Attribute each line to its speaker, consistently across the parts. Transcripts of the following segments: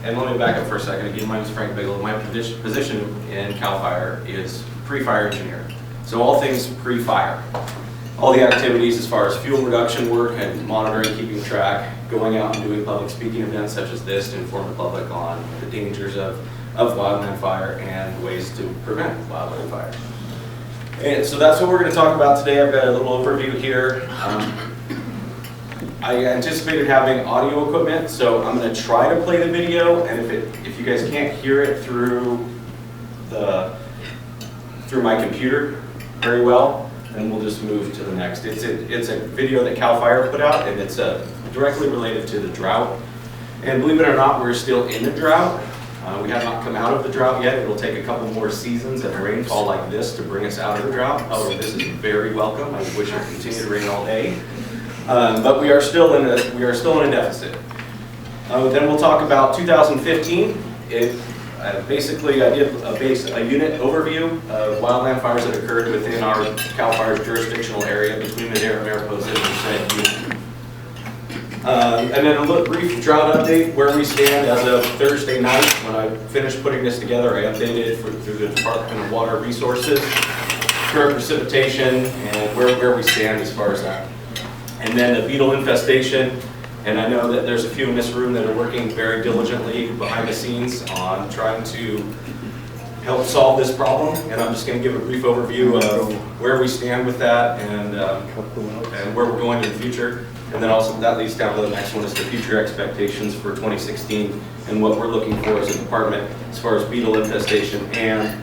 Speaker 1: And let me back up for a second. Again, my name is Frank Bigelow. My position in CAL FIRE is pre-fire engineer. So all things pre-fire. All the activities as far as fuel reduction work and monitoring, keeping track, going out and doing public speaking events such as this to inform the public on the dangers of wildland fire and ways to prevent wildland fire. And so that's what we're going to talk about today. I've got a little overview here. I anticipated having audio equipment, so I'm going to try to play the video, and if you guys can't hear it through my computer very well, then we'll just move to the next. It's a video that CAL FIRE put out, and it's directly related to the drought. And believe it or not, we're still in the drought. We have not come out of the drought yet. It'll take a couple more seasons of rainfall like this to bring us out of the drought. However, this is very welcome. I wish it would continue to rain all day. But we are still in a deficit. Then we'll talk about 2015. Basically, I did a unit overview of wildland fires that occurred within our CAL FIRE's jurisdictional area between Madera, Mariposa, and Merced. And then a brief drought update where we stand as of Thursday night. When I finished putting this together, I updated through the Department of Water Resources, current precipitation, and where we stand as far as that. And then the beetle infestation, and I know that there's a few in this room that are working very diligently behind the scenes on trying to help solve this problem. And I'm just going to give a brief overview of where we stand with that and where we're going in the future. And then also that leads down to the next one is the future expectations for 2016 and what we're looking for as a department as far as beetle infestation and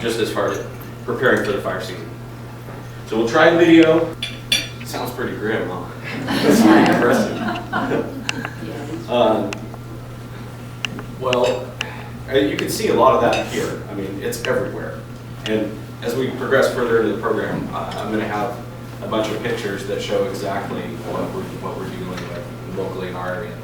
Speaker 1: just as far as preparing for the fire season. So we'll try the video. Sounds pretty grim, huh? That's pretty impressive. Well, you can see a lot of that here. I mean, it's everywhere. And as we progress further into the program, I'm going to have a bunch of pictures that show exactly what we're dealing with locally in our area.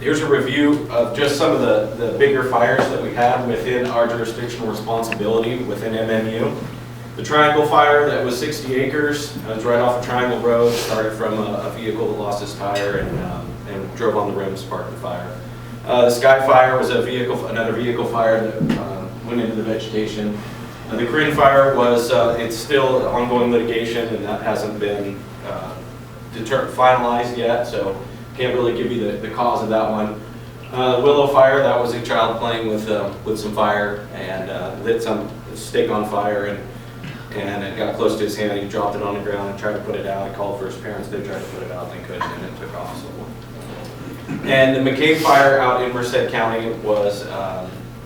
Speaker 1: Here's a review of just some of the bigger fires that we had within our jurisdictional responsibility within MMU. The Triangle fire that was 60 acres, it was right off of Triangle Road, started from a vehicle that lost its tire and drove on the rim and sparked the fire. The Sky fire was another vehicle fire that went into the vegetation. The Corinne fire was, it's still ongoing litigation and that hasn't been finalized yet, so can't really give you the cause of that one. Willow fire, that was a child playing with some fire and lit some stick on fire and it got close to his hand. He dropped it on the ground and tried to put it out. He called for his parents. They tried to put it out. They couldn't, and it took off. So. And the McCabe fire out in Merced County was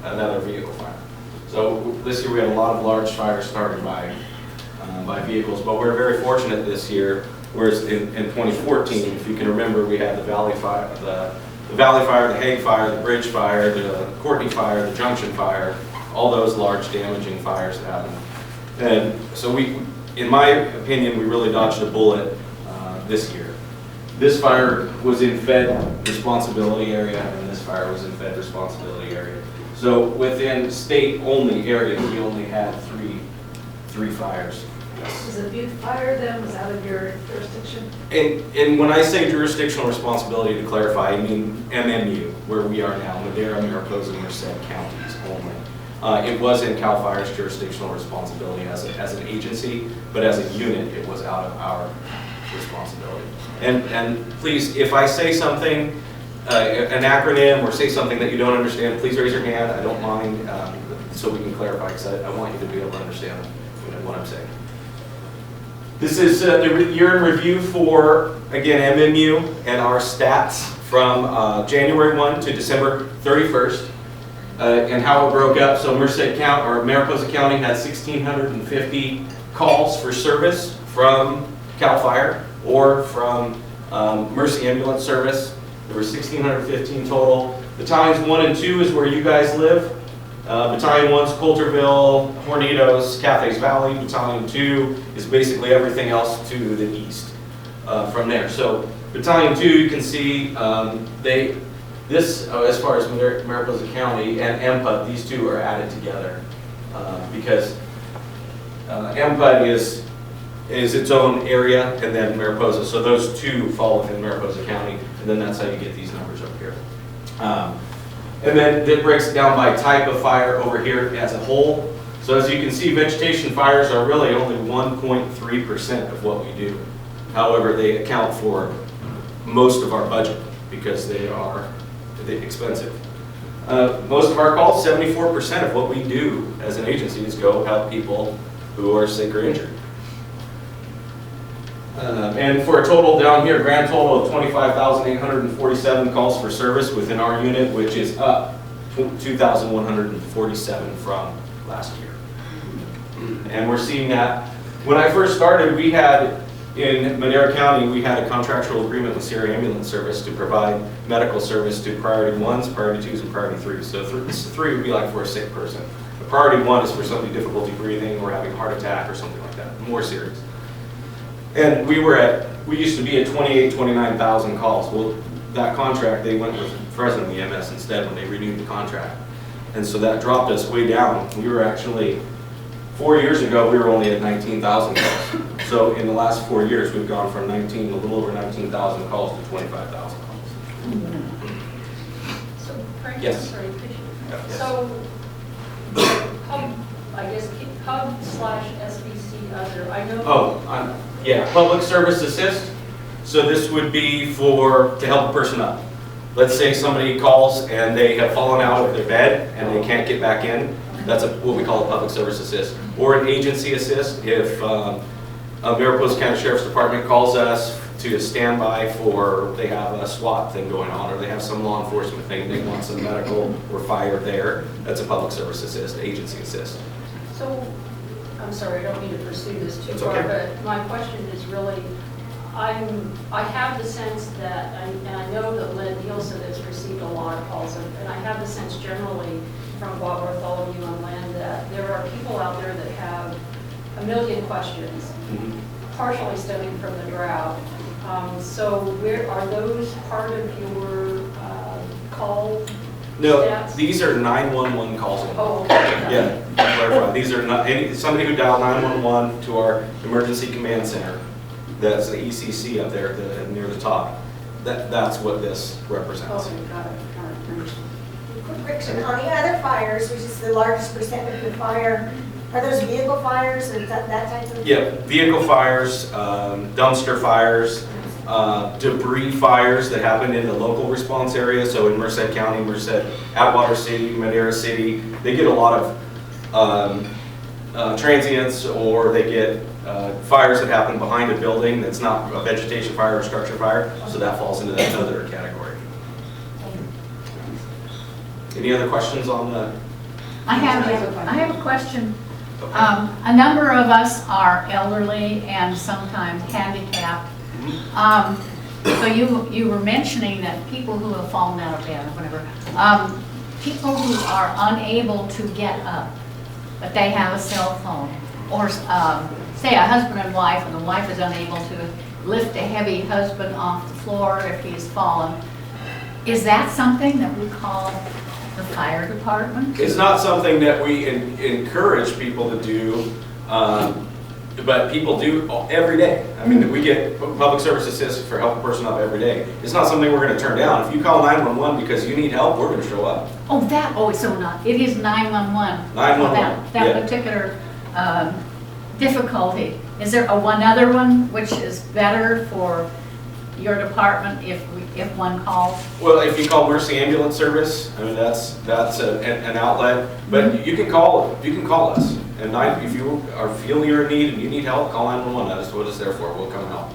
Speaker 1: another vehicle fire. So this year we had a lot of large fires started by vehicles, but we're very fortunate this year. Whereas in 2014, if you can remember, we had the Valley Fire, the Hague Fire, the Bridge Fire, the Courtney Fire, the Junction Fire, all those large damaging fires that happened. And so in my opinion, we really dodged a bullet this year. This fire was in Fed responsibility area, and this fire was in Fed responsibility area. So within state-only area, we only had three fires. Yes.
Speaker 2: Was the Butte fire then was out of your jurisdiction?
Speaker 1: And when I say jurisdictional responsibility, to clarify, I mean MMU, where we are now, Madera, Mariposa, and Merced counties only. It was in CAL FIRE's jurisdictional responsibility as an agency, but as a unit, it was out of our responsibility. And please, if I say something, an acronym, or say something that you don't understand, please raise your hand. I don't mind, so we can clarify, because I want you to be able to understand what I'm saying. This is the year in review for, again, MMU and our stats from January 1 to December 31st. And how it broke up. So Mariposa County had 1,650 calls for service from CAL FIRE or from Mercy Ambulance Service. There were 1,615 total. Battalions 1 and 2 is where you guys live. Battalion 1's Coulterville, Hornitos, Cathays Valley. Battalion 2 is basically everything else to the east from there. So Battalion 2, you can see as far as Mariposa County and MPUD, these two are added together because MPUD is its own area, and then Mariposa. So those two fall within Mariposa County, and then that's how you get these numbers up here. And then it breaks it down by type of fire over here as a whole. So as you can see, vegetation fires are really only 1.3% of what we do. However, they account for most of our budget because they're expensive. Most of our calls, 74% of what we do as an agency is go help people who are sick or injured. And for a total down here, grand total of 25,847 calls for service within our unit, which is up 2,147 from last year. And we're seeing that. When I first started, we had, in Madera County, we had a contractual agreement with Sierra Ambulance Service to provide medical service to priority 1s, priority 2s, and priority 3s. So 3 would be like for a sick person. A priority 1 is for somebody difficulty breathing or having a heart attack or something like that, more serious. And we used to be at 29,000 calls. Well, that contract, they went with Fresno EMS instead when they renewed the contract. And so that dropped us way down. We were actually, 4 years ago, we were only at 19,000 calls. So in the last 4 years, we've gone from a little over 19,000 calls to 25,000 calls.
Speaker 3: So, Frank,
Speaker 1: Yes.
Speaker 3: sorry,
Speaker 1: Yes.
Speaker 3: so, Hub/SBC other, I know.
Speaker 1: Yeah, public service assist. So this would be to help a person up. Let's say somebody calls and they have fallen out of their bed and they can't get back in. That's what we call a public service assist. Or an agency assist if a Mariposa County Sheriff's Department calls us to stand by for, they have a SWAT thing going on or they have some law enforcement thing, they want some medical or fire there. That's a public service assist, agency assist.
Speaker 3: So, I'm sorry, I don't mean to pursue this too
Speaker 1: It's
Speaker 3: far,
Speaker 1: okay.
Speaker 3: but my question is really, I have the sense that, and I know that Lynn Nielsen has received a lot of calls, and I have the sense generally from what with all of you on land that there are people out there that have a million questions, partially stemming from the drought. So where are those part of your call
Speaker 1: No,
Speaker 3: stats?
Speaker 1: these are 911 calls.
Speaker 3: Oh, okay.
Speaker 1: Yeah, to clarify, these are not somebody who dialed 911 to our emergency command center. That's the ECC up there near the top. That's what this represents.
Speaker 3: Okay, got it.
Speaker 4: Quick question, on the other fires, which is the largest percentage of fire, are those vehicle fires or that type of?
Speaker 1: Yeah, vehicle fires, dumpster fires, debris fires that happen in the local response area. So in Merced County, Atwater City, Madera City, they get a lot of transients, or they get fires that happen behind a building that's not a vegetation fire or structure fire. So that falls into that other category. Any other questions on the?
Speaker 5: I have a question. A number of us are elderly and sometimes handicapped. So you were mentioning that people who have fallen out of bed or whatever, people who are unable to get up, but they have a cell phone, or say a husband and wife, and the wife is unable to lift a heavy husband off the floor if he's fallen. Is that something that we call the fire department?
Speaker 1: It's not something that we encourage people to do, but people do every day. I mean, we get public service assist for helping a person up every day. It's not something we're going to turn down. If you call 911 because you need help, we're going to show up.
Speaker 5: It is 911.
Speaker 1: 911,
Speaker 5: That
Speaker 1: yeah.
Speaker 5: particular difficulty. Is there one other one which is better for your department if one calls?
Speaker 1: Well, if you call Mercy Ambulance Service, I mean that's an outlet. But you can call us. And if you are feeling you're in need and you need help, call 911. That's what it's there for. We'll come help.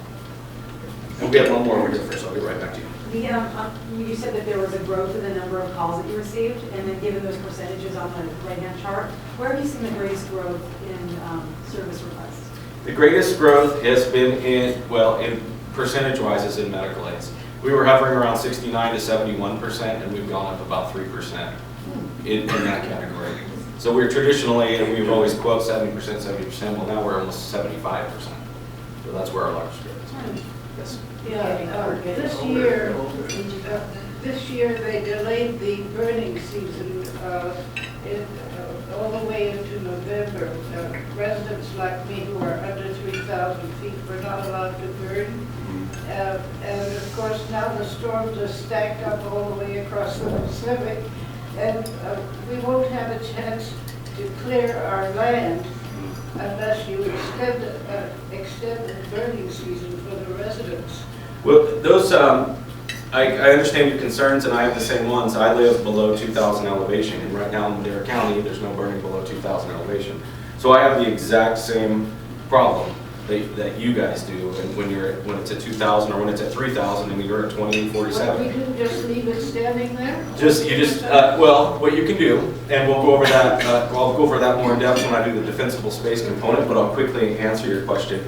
Speaker 1: And we have one more over here first. I'll get right back to you.
Speaker 6: You said that there was a growth in the number of calls that you received, and then given those percentages on the right-hand chart, where have you seen the greatest growth in service requests?
Speaker 1: The greatest growth has been in percentage-wise is in medical aids. We were hovering around 69 to 71%, and we've gone up about 3% in that category. So we're traditionally, and we've always quote 70%, well now we're almost 75%. So that's where our largest growth is. Yes.
Speaker 7: Yeah, this year they delayed the burning season all the way into November. Residents like me who are under 3,000 feet were not allowed to burn. And of course now the storms are stacked up all the way across the Pacific. And we won't have a chance to clear our land unless you extend the burning season for the residents.
Speaker 1: Well, those, I understand your concerns, and I have the same ones. I live below 2,000 elevation, and right now in Madera County, there's no burning below 2,000 elevation. So I have the exact same problem that you guys do, and when it's at 2,000 or when it's at 3,000, and you're at 2047.
Speaker 7: What we do, just leave it standing there?
Speaker 1: Well, what you can do, and we'll go over that, I'll go over that more in depth when I do the defensible space component, but I'll quickly answer your question.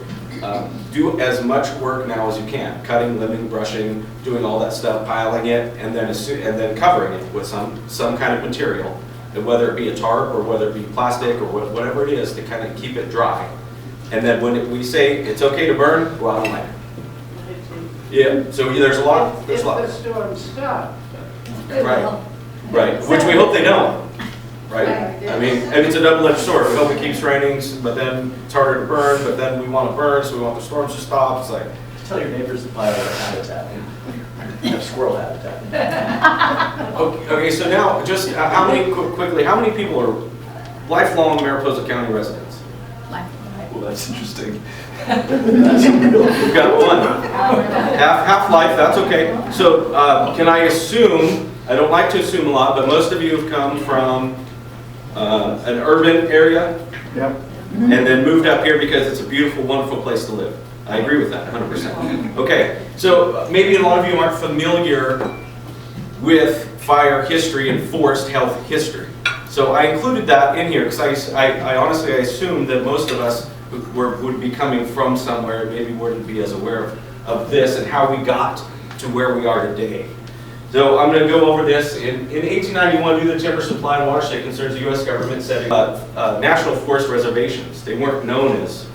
Speaker 1: Do as much work now as you can, cutting, limbing, brushing, doing all that stuff, piling it, and then covering it with some kind of material, whether it be a tarp or whether it be plastic or whatever it is, to kind of keep it dry. And then when we say it's okay to burn, go out and light it. Yeah, so there's a lot.
Speaker 7: If the storms stop.
Speaker 1: Right, which we hope they don't. Right? I mean, and it's a double-edged sword. We hope it keeps raining, but then it's harder to burn, but then we want to burn, so we want the storms to stop. It's like,
Speaker 8: tell your neighbors to pile their habitat. You have squirrel habitat.
Speaker 1: okay, so now, just how many people are lifelong Mariposa County residents?
Speaker 8: Well, that's interesting.
Speaker 1: We've got one. Half life, that's okay. So can I assume, I don't like to assume a lot, but most of you have come from an urban area,
Speaker 8: Yep.
Speaker 1: and then moved up here because it's a beautiful, wonderful place to live. I agree with that, 100%. Okay, so maybe a lot of you aren't familiar with fire history and forest health history. So I included that in here because I honestly assumed that most of us would be coming from somewhere, maybe wouldn't be as aware of this and how we got to where we are today. So I'm going to go over this. In 1891, due to the timber supply and watershed concerns, the U.S. government set national forest reservations. They weren't known as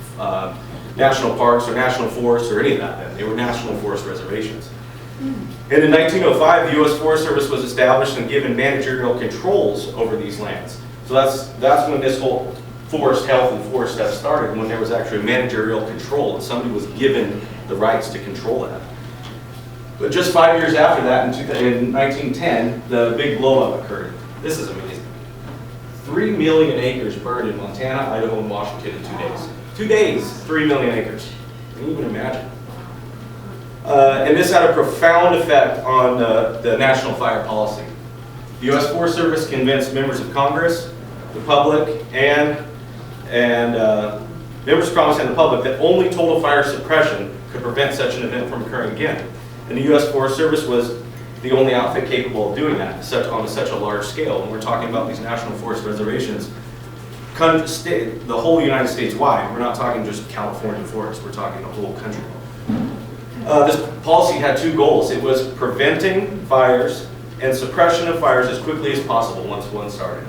Speaker 1: national parks or national forests or any of that then. They were national forest reservations. And in 1905, the U.S. Forest Service was established and given managerial controls over these lands. So that's when this whole forest health and forest stuff started, when there was actually managerial control and somebody was given the rights to control that. But just 5 years after that, in 1910, the big blow-up occurred. This is amazing. 3 million acres burned in Montana, Idaho, and Washington in 2 days. 2 days, 3 million acres. Can you even imagine? And this had a profound effect on the national fire policy. The U.S. Forest Service convinced members of Congress, the public, and members of Congress and the public that only total fire suppression could prevent such an event from occurring again. And the U.S. Forest Service was the only outfit capable of doing that on such a large scale. When we're talking about these national forest reservations, the whole United States wide, we're not talking just California forests, we're talking the whole country. This policy had two goals. It was preventing fires and suppression of fires as quickly as possible once one started.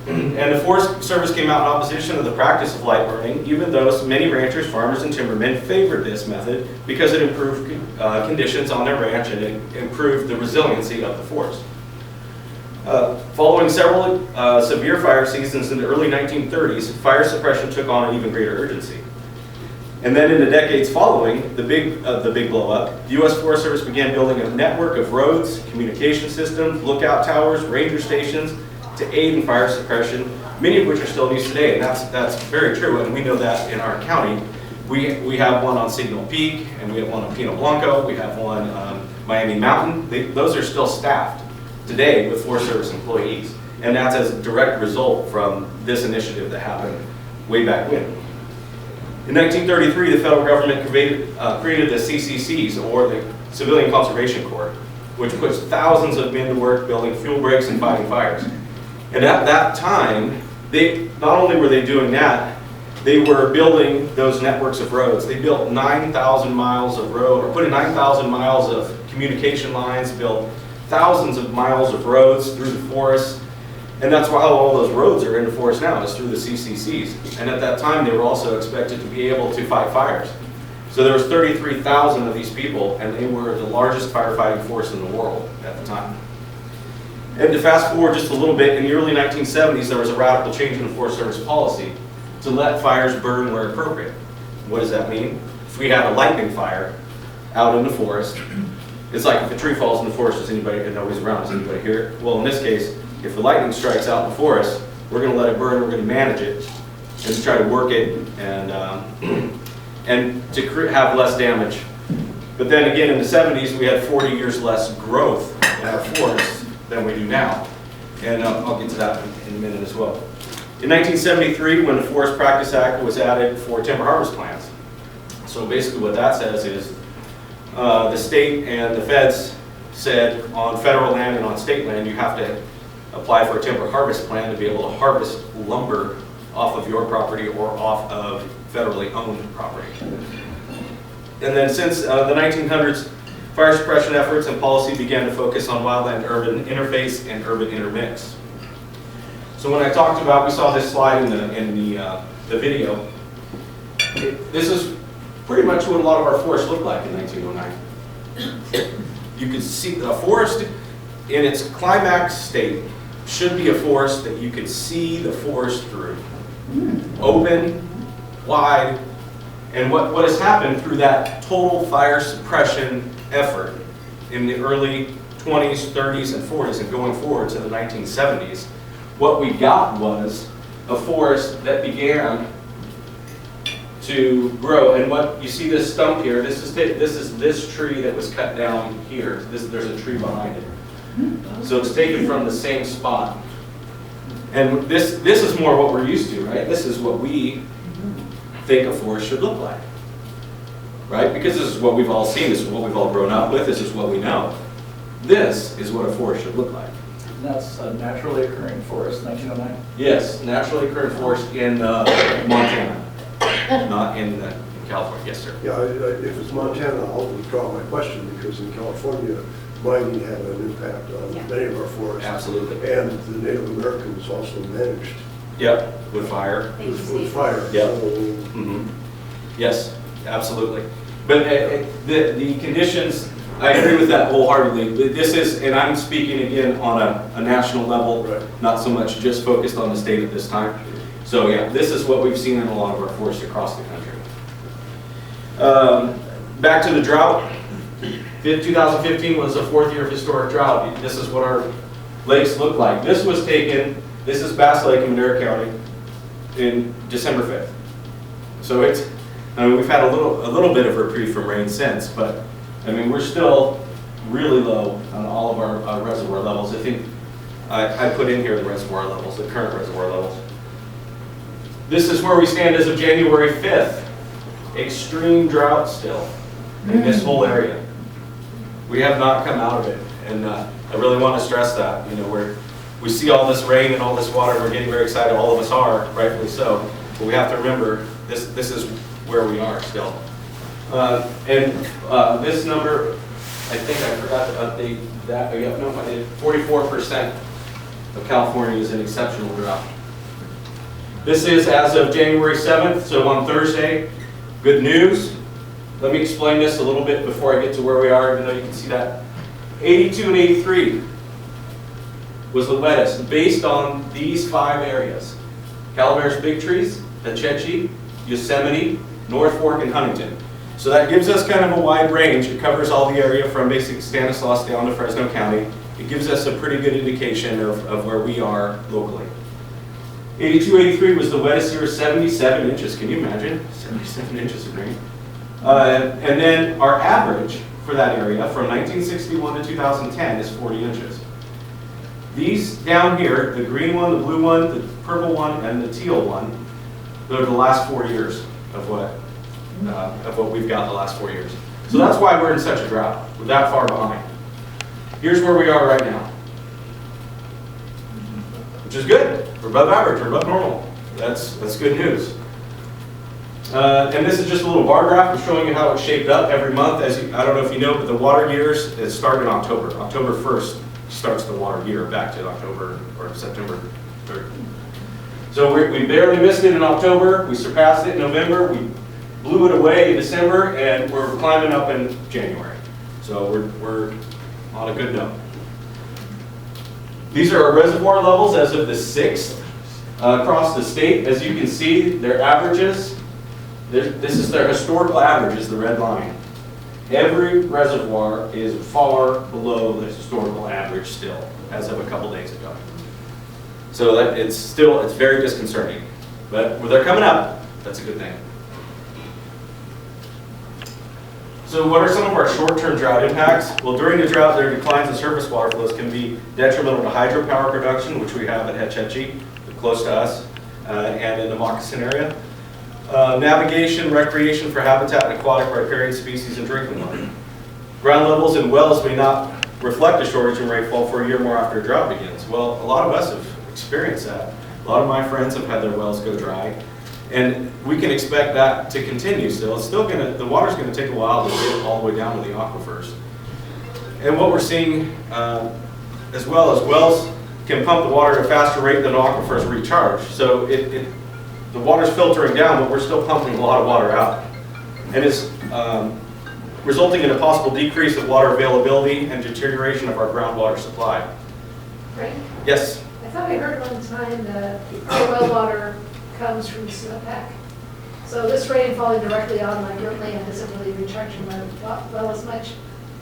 Speaker 1: And the Forest Service came out in opposition to the practice of light burning, even though many ranchers, farmers, and timbermen favored this method because it improved conditions on their ranch and it improved the resiliency of the forest. Following several severe fire seasons in the early 1930s, fire suppression took on an even greater urgency. And then in the decades following the big blow-up, the U.S. Forest Service began building a network of roads, communication systems, lookout towers, ranger stations to aid in fire suppression, many of which are still in use today. And that's very true, and we know that in our county. We have one on Signal Peak, and we have one on Pino Blanco, we have one on Miami Mountain. Those are still staffed today with Forest Service employees. And that's as a direct result from this initiative that happened way back when. In 1933, the federal government created the CCCs, or the Civilian Conservation Corps, which puts thousands of men to work building fuel breaks and fighting fires. And at that time, not only were they doing that, they were building those networks of roads. They built 9,000 miles of road, or put in 9,000 miles of communication lines, built thousands of miles of roads through the forest. And that's why all those roads are in the forest now, is through the CCCs. And at that time, they were also expected to be able to fight fires. So there was 33,000 of these people, and they were the largest firefighting force in the world at the time. And to fast forward just a little bit, in the early 1970s, there was a radical change in the Forest Service policy to let fires burn where appropriate. What does that mean? If we had a lightning fire out in the forest, It's like if a tree falls in the forest, does anybody, and nobody's around, does anybody hear it? Well, in this case, if the lightning strikes out in the forest, we're going to let it burn, we're going to manage it, and try to work it, and to have less damage. But then again, in the 70s, we had 40 years less growth in our forests than we do now. And I'll get to that in a minute as well. In 1973, when the Forest Practice Act was added for timber harvest plans. So basically what that says is the state and the feds said on federal land and on state land, you have to apply for a timber harvest plan to be able to harvest lumber off of your property or off of federally owned property. And then since the 1900s, fire suppression efforts and policy began to focus on wildland-urban interface and urban intermix. So when I talked about, we saw this slide in the video, this is pretty much what a lot of our forests looked like in 1909. You could see the forest in its climax state should be a forest that you could see the forest through. Open, wide, and what has happened through that total fire suppression effort in the early 20s, 30s, and 40s, and going forward to the 1970s, what we got was a forest that began to grow. And what you see this stump here, this is this tree that was cut down here. There's a tree behind it. So it's taken from the same spot. And this is more what we're used to, right? This is what we think a forest should look like, right? Because this is what we've all seen, this is what we've all grown up with, this is what we know. This is what a forest should look like.
Speaker 8: And that's a naturally occurring forest, 1909?
Speaker 1: Yes, naturally occurring forest in Montana, not in California. Yes, sir.
Speaker 9: Yeah, if it's Montana, I'll withdraw my question, because in California, mining had an impact on many of our forests.
Speaker 1: Absolutely.
Speaker 9: And the Native Americans also managed.
Speaker 1: Yep, with fire.
Speaker 9: With fire.
Speaker 1: Yep.
Speaker 9: So,
Speaker 1: Yes, absolutely. But the conditions, I agree with that wholeheartedly. But this is, and I'm speaking again on a national level,
Speaker 9: right.
Speaker 1: Not so much just focused on the state at this time. So yeah, this is what we've seen in a lot of our forests across the country. Back to the drought. 2015 was the 4th year of historic drought. This is what our lakes look like. This was taken, this is Bass Lake in Madera County in December 5th. So it's, I mean, we've had a little bit of reprieve from rain since, but I mean, we're still really low on all of our reservoir levels. I think I put in here the reservoir levels, the current reservoir levels. This is where we stand as of January 5th. Extreme drought still in this whole area. We have not come out of it, and I really want to stress that. You know, we see all this rain and all this water, we're getting very excited, all of us are, rightfully so, but we have to remember this is where we are still. This number, I think I forgot to update that. Yeah, no, I did. 44% of California is in exceptional drought. This is as of January 7th, so on Thursday. Good news. Let me explain this a little bit before I get to where we are, even though you can see that. 82 and 83 was the wettest, based on these 5 areas. Calaveras Big Trees, Achechi, Yosemite, North Fork, and Huntington. So that gives us kind of a wide range. It covers all the area from basically Stanislaus down to Fresno County. It gives us a pretty good indication of where we are locally. 82, 83 was the wettest year, 77 inches. Can you imagine? 77 inches of rain. And then our average for that area from 1961 to 2010 is 40 inches. These down here, the green one, the blue one, the purple one, and the teal one, they're the last 4 years of what we've got the last 4 years. So that's why we're in such a drought. We're that far behind. Here's where we are right now, which is good. We're above average. We're above normal. That's good news. And this is just a little bar graph. I'm showing you how it's shaped up every month. I don't know if you know, but the water years start in October. October 1st starts the water year back to October or September 3rd. So we barely missed it in October. We surpassed it in November. We blew it away in December, and we're climbing up in January. So we're on a good note. These are our reservoir levels as of the 6th across the state. As you can see, their averages. This is their historical averages, the red line. Every reservoir is far below the historical average still, as of a couple days ago. So that it's very disconcerting. But when they're coming up, that's a good thing. So what are some of our short-term drought impacts? Well, during the drought, there are declines in surface water flows can be detrimental to hydropower production, which we have at Hetchetchee, close to us, and in the Moccasin area. Navigation, recreation for habitat and aquatic riparian species and drinking water. Ground levels in wells may not reflect a shortage in rainfall for a year more after a drought begins. Well, a lot of us have experienced that. A lot of my friends have had their wells go dry. And we can expect that to continue still. It's still the water's gonna take a while to get all the way down to the aquifers. And what we're seeing as well as wells can pump the water at a faster rate than aquifers recharge. So the water's filtering down, but we're still pumping a lot of water out. And it's resulting in a possible decrease of water availability and deterioration of our groundwater supply.
Speaker 2: Right?
Speaker 1: Yes?
Speaker 2: I thought I heard one time that our well water comes from snowpack. So this rain falling directly on my dirt land isn't really recharging my well as much.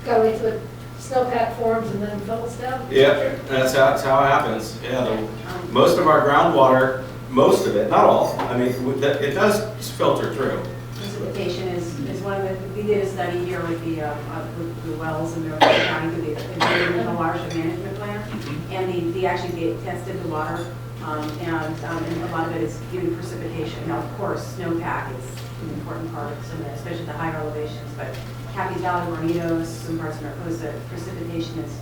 Speaker 2: Gotta wait till the snowpack forms and then fills down.
Speaker 1: Yeah, that's how it happens. Yeah, most of our groundwater, most of it, not all, I mean, it does filter through.
Speaker 6: Precipitation is one of the, we did a study here with the wells in Mariposa County through the environmental watershed management plan, and they actually tested the water, and a lot of it is due to precipitation. Now, of course, snowpack is an important part of some of that, especially the higher elevations, but Cappy's Valley, Hornitos, some parts of Mariposa, precipitation is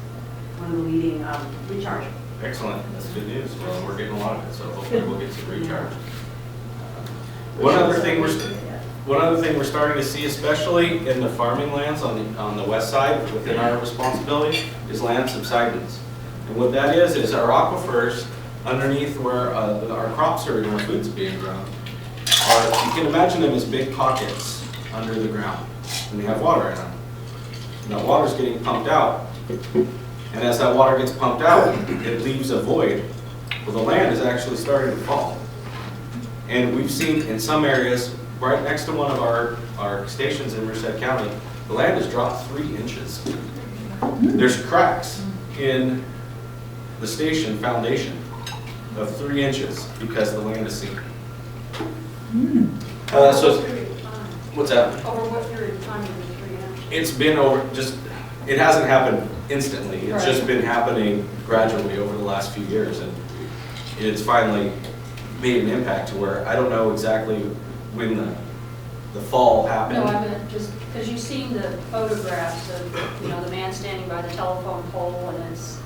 Speaker 6: one of the leading recharge.
Speaker 1: Excellent, that's good news. Well, we're getting a lot of it, so hopefully we'll get some recharge. One other thing we're starting to see, especially in the farming lands on the west side, within our responsibility, is land subsidence. And what that is our aquifers underneath where our crops are and our food's being grown. You can imagine them as big pockets under the ground, and they have water in them. And that water's getting pumped out. And as that water gets pumped out, it leaves a void. Well, the land is actually starting to fall. And we've seen in some areas, right next to one of our stations in Merced County, the land has dropped 3 inches. There's cracks in the station foundation of 3 inches because the land is sinking. So, what's that?
Speaker 3: Over what period of time is it?
Speaker 1: It's been it hasn't happened instantly. It's just been happening gradually over the last few years, and it's finally made an impact to where I don't know exactly when the fall happened.
Speaker 3: No, I meant just, because you've seen the photographs of, the man standing by the telephone pole, and it's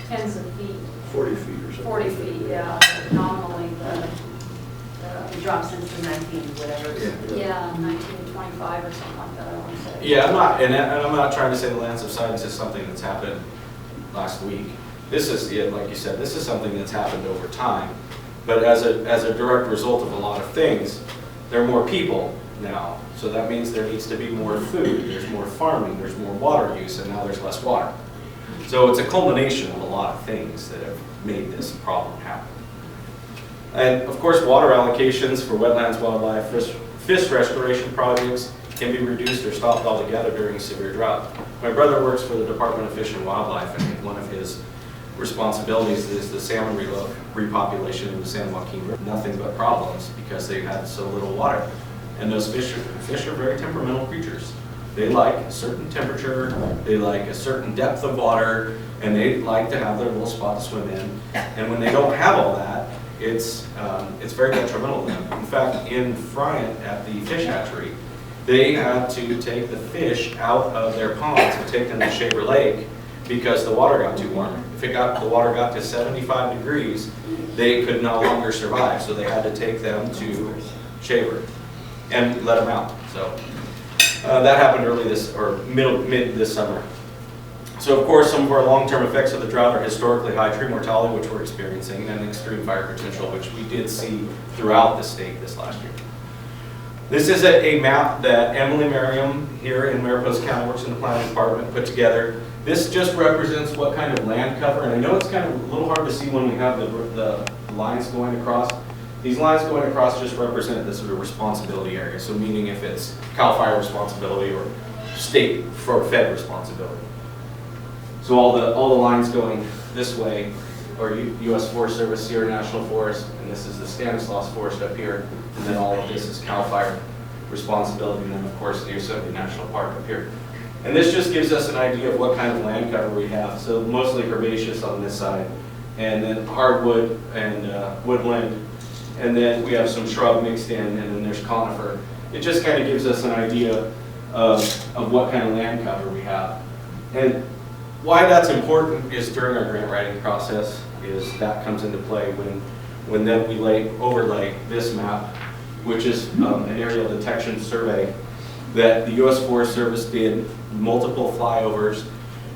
Speaker 3: tens of feet.
Speaker 9: 40 feet or something.
Speaker 3: 40 feet, yeah, nominally the
Speaker 6: Drop since the 19, whatever.
Speaker 3: yeah, 1925 or something like that, I want to say.
Speaker 1: Yeah, I'm not trying to say the land subsidence is something that's happened last week. This is, like you said, this is something that's happened over time. But as a direct result of a lot of things, there are more people now. So that means there needs to be more food, there's more farming, there's more water use, and now there's less water. So it's a culmination of a lot of things that have made this problem happen. And of course, water allocations for wetlands, wildlife, fish restoration projects can be reduced or stopped altogether during severe drought. My brother works for the Department of Fish and Wildlife, and one of his responsibilities is the salmon repopulation in the San Joaquin River. Nothing but problems because they've had so little water. And those fish are very temperamental creatures. They like a certain temperature, they like a certain depth of water, and they like to have their little spot to swim in. And when they don't have all that, it's very detrimental to them. In fact, in Friant at the fish hatchery, they had to take the fish out of their ponds and take them to Shaver Lake because the water got too warm. If the water got to 75 degrees, they could no longer survive. So they had to take them to Shaver and let them out. So that happened mid this summer. So of course, some of our long-term effects of the drought are historically high tree mortality, which we're experiencing, and extreme fire potential, which we did see throughout the state this last year. This is a map that Emily Merriam here in Mariposa County Works in the Planning Department put together. This just represents what kind of land cover, and I know it's kind of a little hard to see when we have the lines going across. These lines going across just represent this sort of responsibility area. So meaning if it's CAL FIRE responsibility or state for Fed responsibility. So all the lines going this way are U.S. Forest Service, Sierra National Forest, and this is the Stanislaus Forest up here, and then all of this is CAL FIRE responsibility, and then of course the Yosemite National Park up here. And this just gives us an idea of what kind of land cover we have. So mostly herbaceous on this side, and then hardwood and woodland, and then we have some shrub mixed in, and then there's conifer. It just kind of gives us an idea of what kind of land cover we have. And why that's important is during our grant writing process is that comes into play when then we overlay this map, which is an aerial detection survey that the U.S. Forest Service did multiple flyovers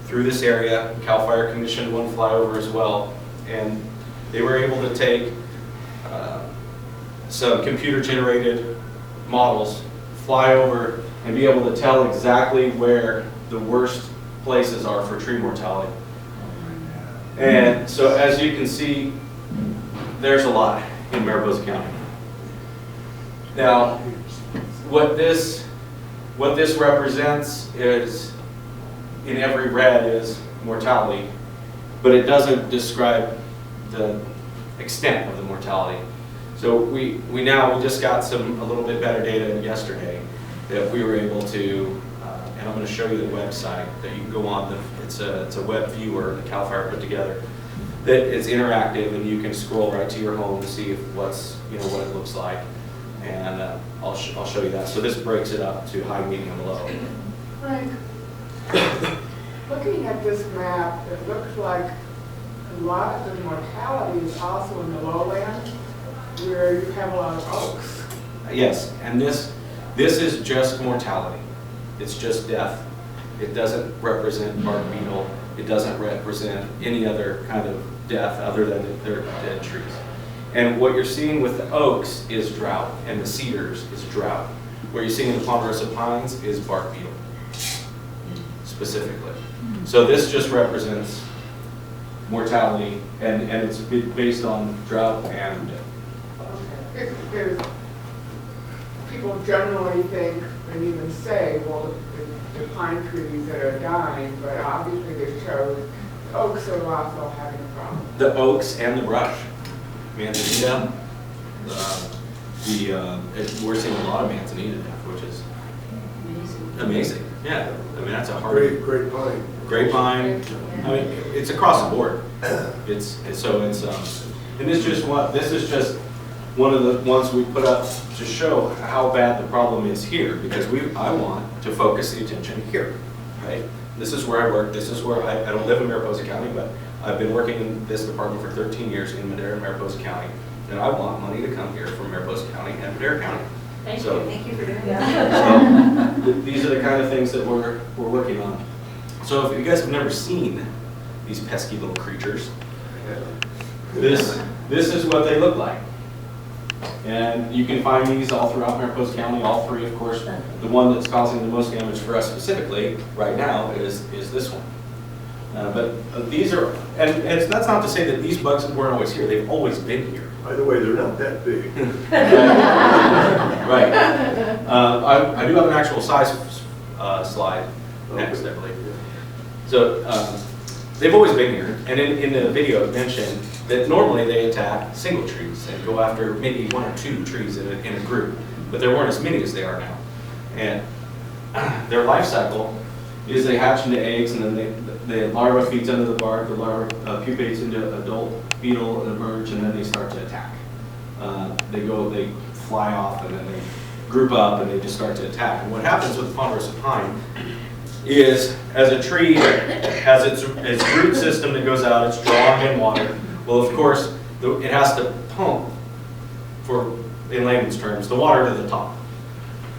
Speaker 1: through this area. CAL FIRE commissioned one flyover as well, and they were able to take some computer-generated models, fly over, and be able to tell exactly where the worst places are for tree mortality. And so as you can see, there's a lot in Mariposa County. Now, what this represents is, in every red is mortality, but it doesn't describe the extent of the mortality. So we just got a little bit better data yesterday that we were able to, and I'm going to show you the website that you can go on. It's a web viewer that CAL FIRE put together. That it's interactive and you can scroll right to your home to see what it looks like. And I'll show you that. So this breaks it up to high, medium, low.
Speaker 10: Frank, looking at this map, it looks like a lot of the mortality is also in the lowland, where you have a lot of oaks.
Speaker 1: Yes, and this is just mortality. It's just death. It doesn't represent bark beetle. It doesn't represent any other kind of death other than they're dead trees. And what you're seeing with the oaks is drought, and the cedars is drought. What you're seeing in the ponderosa pines is bark beetle, specifically. So this just represents mortality, and it's based on drought and
Speaker 10: Because people generally think and even say, well, the pine trees that are dying, but obviously they show the oaks are also having a problem.
Speaker 1: the oaks and the brush. Manzanita, we're seeing a lot of manzanita death, which is amazing. Yeah, I mean that's a hard.
Speaker 9: Great pine.
Speaker 1: Great pine. I mean, it's across the board. And this is just one of the ones we put up to show how bad the problem is here, because I want to focus the attention here, right? This is where I work. This is where I don't live in Mariposa County, but I've been working in this department for 13 years in Madera and Mariposa County, and I want money to come here from Mariposa County and Madera County.
Speaker 3: Thank
Speaker 1: So,
Speaker 3: you.
Speaker 4: Thank you for doing that.
Speaker 1: these are the kind of things that we're working on. So if you guys have never seen these pesky little creatures, this is what they look like. And you can find these all throughout Mariposa County, all three, of course. The one that's causing the most damage for us specifically right now is this one. But these are, and that's not to say that these bugs weren't always here. They've always been here.
Speaker 9: By the way, they're not that big.
Speaker 1: Right. I do have an actual size slide next, I believe. So they've always been here. And in the video it mentioned that normally they attack single trees and go after maybe one or two trees in a group. But there weren't as many as they are now. And their life cycle is they hatch into eggs, and then the larva feeds under the bark, the larva pupates into adult beetle and emerge, and then they start to attack. They fly off, and then they group up, and they just start to attack. And what happens with ponderosa pine is, as a tree has its root system that goes out, it's drawing in water. Well, of course, it has to pump, in layman's terms, the water to the top.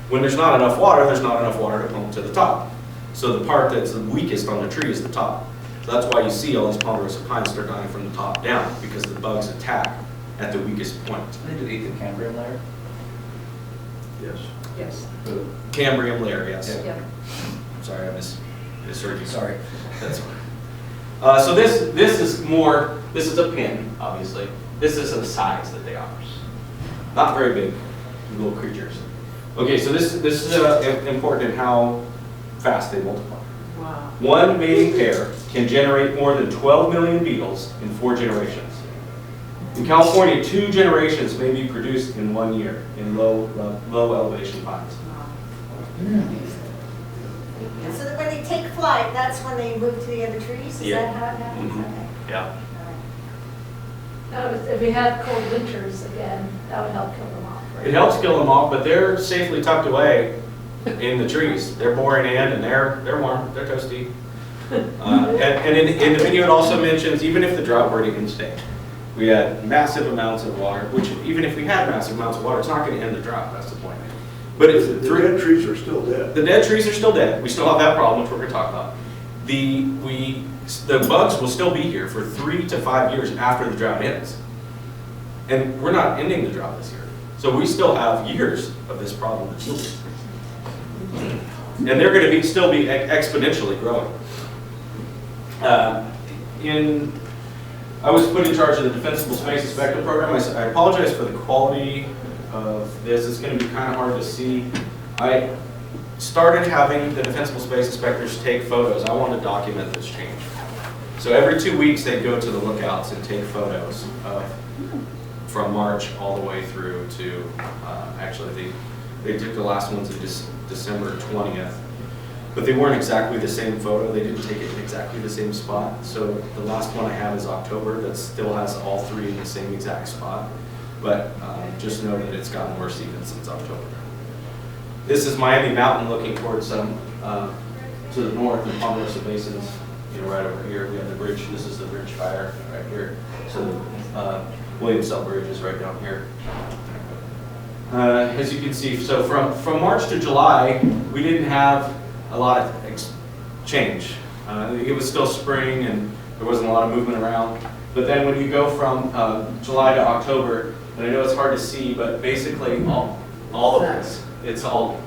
Speaker 1: When there's not enough water, there's not enough water to pump to the top. So the part that's the weakest on the tree is the top. So that's why you see all these ponderosa pines start dying from the top down, because the bugs attack at the weakest point.
Speaker 8: They do eat the Cambrian layer?
Speaker 9: Yes.
Speaker 6: Yes.
Speaker 1: The Cambrian layer, yes.
Speaker 6: Yeah.
Speaker 1: Sorry, I misheard you.
Speaker 8: Sorry.
Speaker 1: That's fine. So this is a pin, obviously. This is the size that they are. Not very big, little creatures. Okay, so this is important in how fast they multiply.
Speaker 6: Wow.
Speaker 1: One mating pair can generate more than 12 million beetles in 4 generations. In California, 2 generations may be produced in 1 year in low elevation pines.
Speaker 4: So that when they take flight, that's when they move to the other trees? Is
Speaker 1: Yeah.
Speaker 4: that how it happens?
Speaker 1: Mhm.
Speaker 4: Okay.
Speaker 1: Yeah.
Speaker 2: Now, if we had cold winters again, that would help kill them off. right?
Speaker 1: It helps kill them off, but they're safely tucked away in the trees. They're boring in and they're warm, they're toasty. And in the video it also mentions, even if the drought were to end today, we had massive amounts of water, which even if we had massive amounts of water, it's not going to end the drought, that's the point. But if
Speaker 9: The dead trees are still dead.
Speaker 1: the dead trees are still dead, we still have that problem, which we're going to talk about. The bugs will still be here for 3 to 5 years after the drought ends. And we're not ending the drought this year. So we still have years of this problem to deal with. And they're going to still be exponentially growing. I was put in charge of the Defensible Space Inspector Program. I apologize for the quality of this. It's going to be kind of hard to see. I started having the Defensible Space Inspectors take photos. I want to document this change. So every 2 weeks they go to the lookouts and take photos from March all the way through to, actually they took the last ones in December 20th. But they weren't exactly the same photo. They didn't take it in exactly the same spot. So the last one I have is October. That still has all 3 in the same exact spot. But just know that it's gotten worse even since October. This is Miami Mountain looking towards to the north in Ponderosa Basins. You know, right over here we have the bridge. This is the bridge fire right here. So the Williamsville Bridge is right down here. As you can see, so from March to July, we didn't have a lot of change. It was still spring and there wasn't a lot of movement around. But then when you go from July to October, and I know it's hard to see, but basically all of this, it's all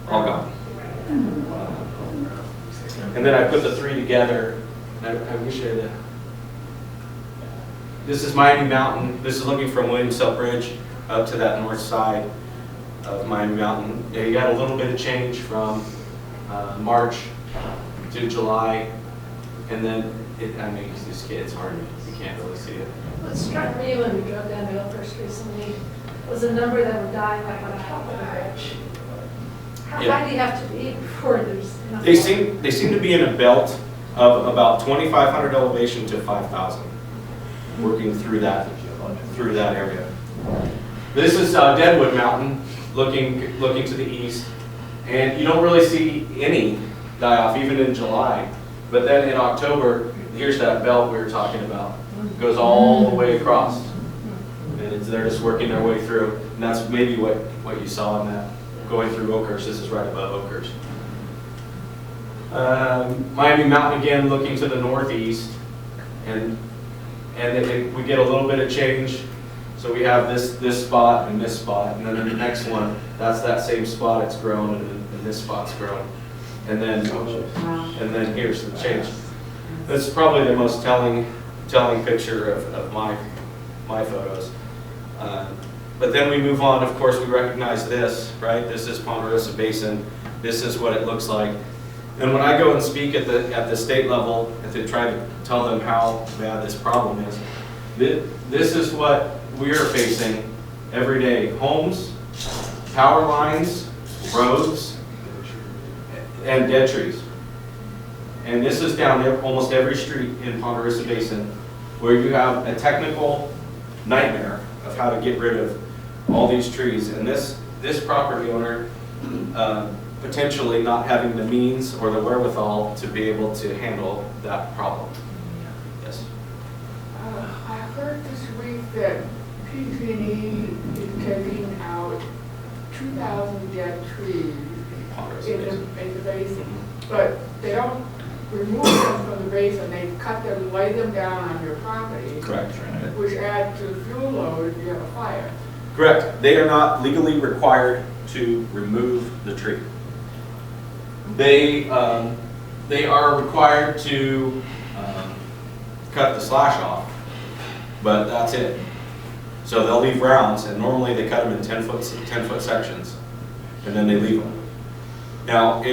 Speaker 1: gone. And then I put the 3 together. I wish I had. This is Miami Mountain. This is looking from Williamsville Bridge up to that north side of Miami Mountain. Yeah, you got a little bit of change from March to July, and then I mean, it's hard, you can't really see it.
Speaker 2: What struck me when we drove down to Oakhurst recently was the number that were dying up on top of the bridge. How
Speaker 1: Yeah.
Speaker 2: high do you have to be before there's enough
Speaker 1: They
Speaker 2: water?
Speaker 1: seem to be in a belt of about 2,500 elevation to 5,000, working through that area. This is Deadwood Mountain, looking to the east, and you don't really see any die off even in July. But then in October, here's that belt we were talking about. It goes all the way across, and they're just working their way through. And that's maybe what you saw in that going through Oakhurst. This is right above Oakhurst. Miami Mountain again, looking to the northeast, and we get a little bit of change. So we have this spot and this spot, and then in the next one, that's that same spot. It's grown, and this spot's grown, and then here's the change. This is probably the most telling picture of my photos. But then we move on. Of course, we recognize this, right? This is Ponderosa Basin. This is what it looks like. And when I go and speak at the state level and to try to tell them how bad this problem is, this is what we're facing every day. Homes, power lines, roads, and dead trees. And this is down almost every street in Ponderosa Basin where you have a technical nightmare of how to get rid of all these trees. And this property owner potentially not having the means or the wherewithal to be able to handle that problem. Yes?
Speaker 10: I heard this week that PG&E is taking out 2,000 dead trees in the basin, but they don't remove them from the basin, they cut them, lay them down on your property.
Speaker 1: Correct.
Speaker 10: Which adds to the fuel load if you have a fire.
Speaker 1: Correct. They are not legally required to remove the tree. They are required to cut the slash off, but that's it. So they'll leave rounds, and normally they cut them in 10-foot sections, and then they leave them. Now,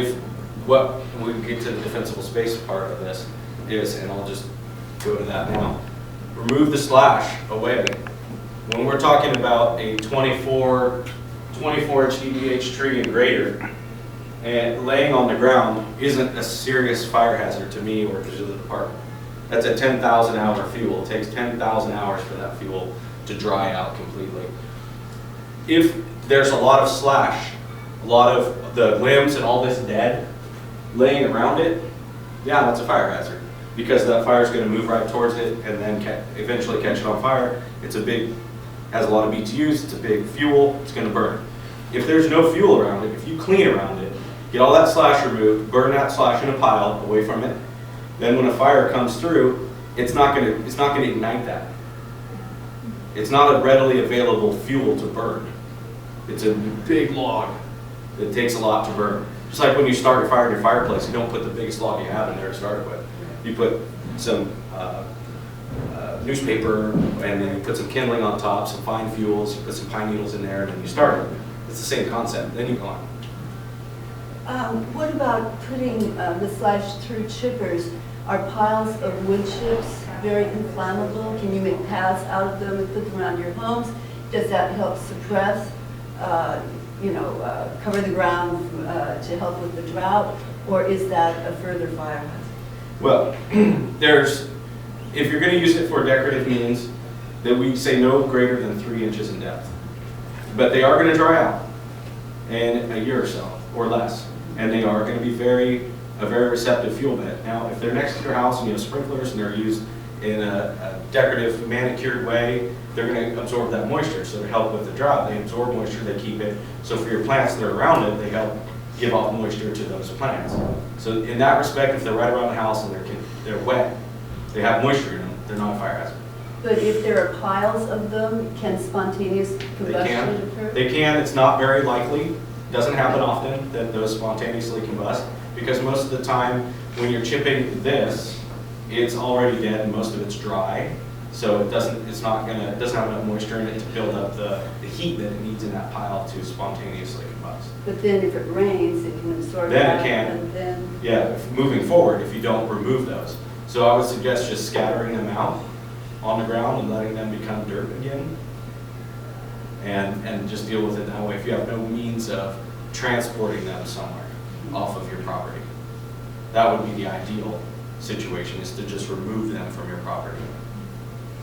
Speaker 1: what we get to the defensible space part of this is, and I'll just go to that now, remove the slash away. When we're talking about a 24 HDBH tree and greater, and laying on the ground isn't a serious fire hazard to me or to the department. That's a 10,000 hour fuel. It takes 10,000 hours for that fuel to dry out completely. If there's a lot of slash, a lot of the limbs and all this dead laying around it, yeah, that's a fire hazard, because that fire is going to move right towards it and then eventually catch it on fire. Has a lot of BTUs, it's a big fuel, it's going to burn. If there's no fuel around it, if you clean around it, get all that slash removed, burn that slash in a pile away from it, then when a fire comes through, it's not going to ignite that. It's not a readily available fuel to burn. It's a big log that takes a lot to burn. Just like when you start your fire in your fireplace, you don't put the biggest log you have in there to start with. You put some newspaper, and then you put some kindling on top, some fine fuels, you put some pine needles in there, and then you start it. It's the same concept. Then you go on.
Speaker 11: What about putting the slash through chippers? Are piles of wood chips very inflammable? Can you make paths out of them and put them around your homes? Does that help suppress, cover the ground to help with the drought? Or is that a further fire hazard?
Speaker 1: Well, if you're going to use it for decorative means, then we say no greater than 3 inches in depth. But they are going to dry out in a year or so, or less. And they are going to be a very receptive fuel bed. Now, if they're next to your house and you have sprinklers and they're used in a decorative, manicured way, they're going to absorb that moisture. So to help with the drought, they absorb moisture, they keep it. So for your plants that are around it, they help give off moisture to those plants. So in that respect, if they're right around the house and they're wet, they have moisture in them, they're not a fire hazard.
Speaker 11: But if there are piles of them, can spontaneous combustion occur?
Speaker 1: They can. It's not very likely. Doesn't happen often that those spontaneously combust, because most of the time when you're chipping this, it's already dead and most of it's dry. So it doesn't have enough moisture in it to build up the heat that it needs in that pile to spontaneously combust.
Speaker 11: But then if it rains, it can absorb
Speaker 1: Then
Speaker 11: that.
Speaker 1: it can.
Speaker 11: And then
Speaker 1: Yeah, moving forward, if you don't remove those. So I would suggest just scattering them out on the ground and letting them become dirt again. And just deal with it that way if you have no means of transporting them somewhere off of your property. That would be the ideal situation, is to just remove them from your property.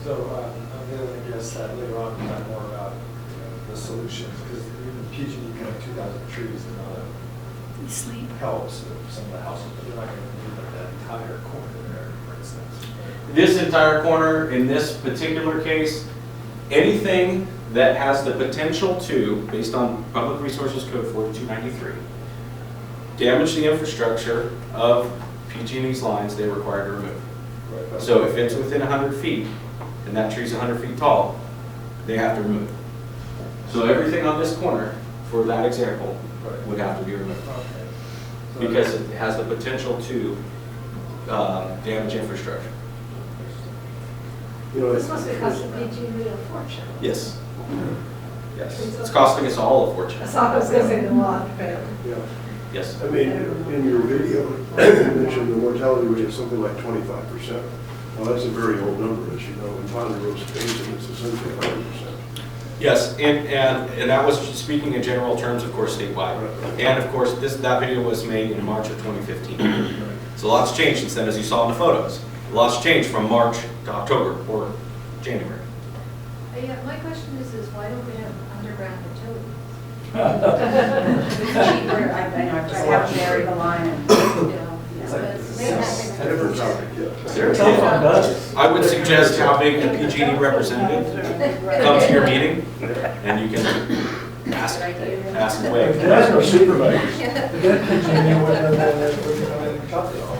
Speaker 8: So I'm going to guess that later on we'll talk more about the solutions, because even PG&E cutting 2,000 trees is not helps some of the houses, but they're not going to do like that entire corner there, for instance.
Speaker 1: This entire corner, in this particular case, anything that has the potential to, based on Public Resources Code 4293, damage the infrastructure of PG&E's lines, they're required to remove.
Speaker 8: Right.
Speaker 1: So if it's within 100 feet, and that tree's 100 feet tall, they have to remove it. So everything on this corner, for that example, would have to be removed.
Speaker 8: Okay. So
Speaker 1: Because it has the potential to damage infrastructure.
Speaker 2: This must be costing PG&E a fortune.
Speaker 1: Yes. Yes. It's costing us all a fortune.
Speaker 2: That's all I was going to say, the law.
Speaker 9: Yeah.
Speaker 1: Yes.
Speaker 9: I mean, in your video, you mentioned the mortality rate is something like 25%. Well, that's a very old number, as you know. In Ponderosa Basin, it's essentially 100%.
Speaker 1: Yes, and that was speaking in general terms, of course, statewide. And of course, that video was made in March of 2015. So lots changed since then, as you saw in the photos. Lots changed from March to October or January.
Speaker 2: Yeah, my question is why don't we have underground utilities?
Speaker 6: It's cheaper, I know, I just have to bury the line and,
Speaker 8: It's like
Speaker 9: It's a different topic, yeah.
Speaker 8: Is there a telephone buzz?
Speaker 1: I would suggest having a PG&E representative come to your meeting, and you can ask away.
Speaker 8: There's no supervisors. Then PG&E wouldn't come in and cut it all.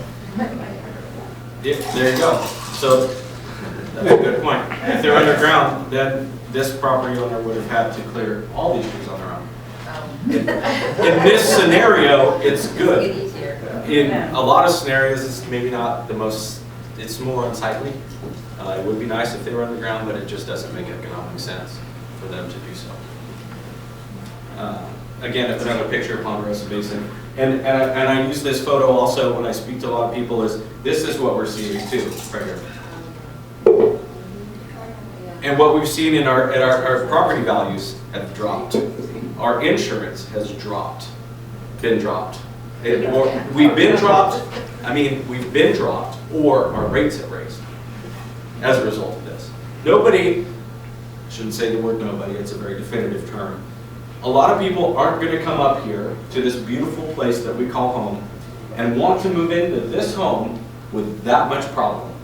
Speaker 1: Yeah, there you go. So that's a good point. If they're underground, then this property owner would have had to clear all these trees on their own. In this scenario, it's good. In a lot of scenarios, it's maybe not the most it's more unsightly. It would be nice if they were underground, but it just doesn't make economic sense for them to do so. Again, another picture of Ponderosa Basin. And I use this photo also when I speak to a lot of people is, this is what we're seeing too, right here. And what we've seen in our property values have dropped. Our insurance has dropped, been dropped. We've been dropped, or our rates have raised as a result of this. Nobody, I shouldn't say the word nobody, it's a very definitive term. A lot of people aren't going to come up here to this beautiful place that we call home and want to move into this home with that much problem.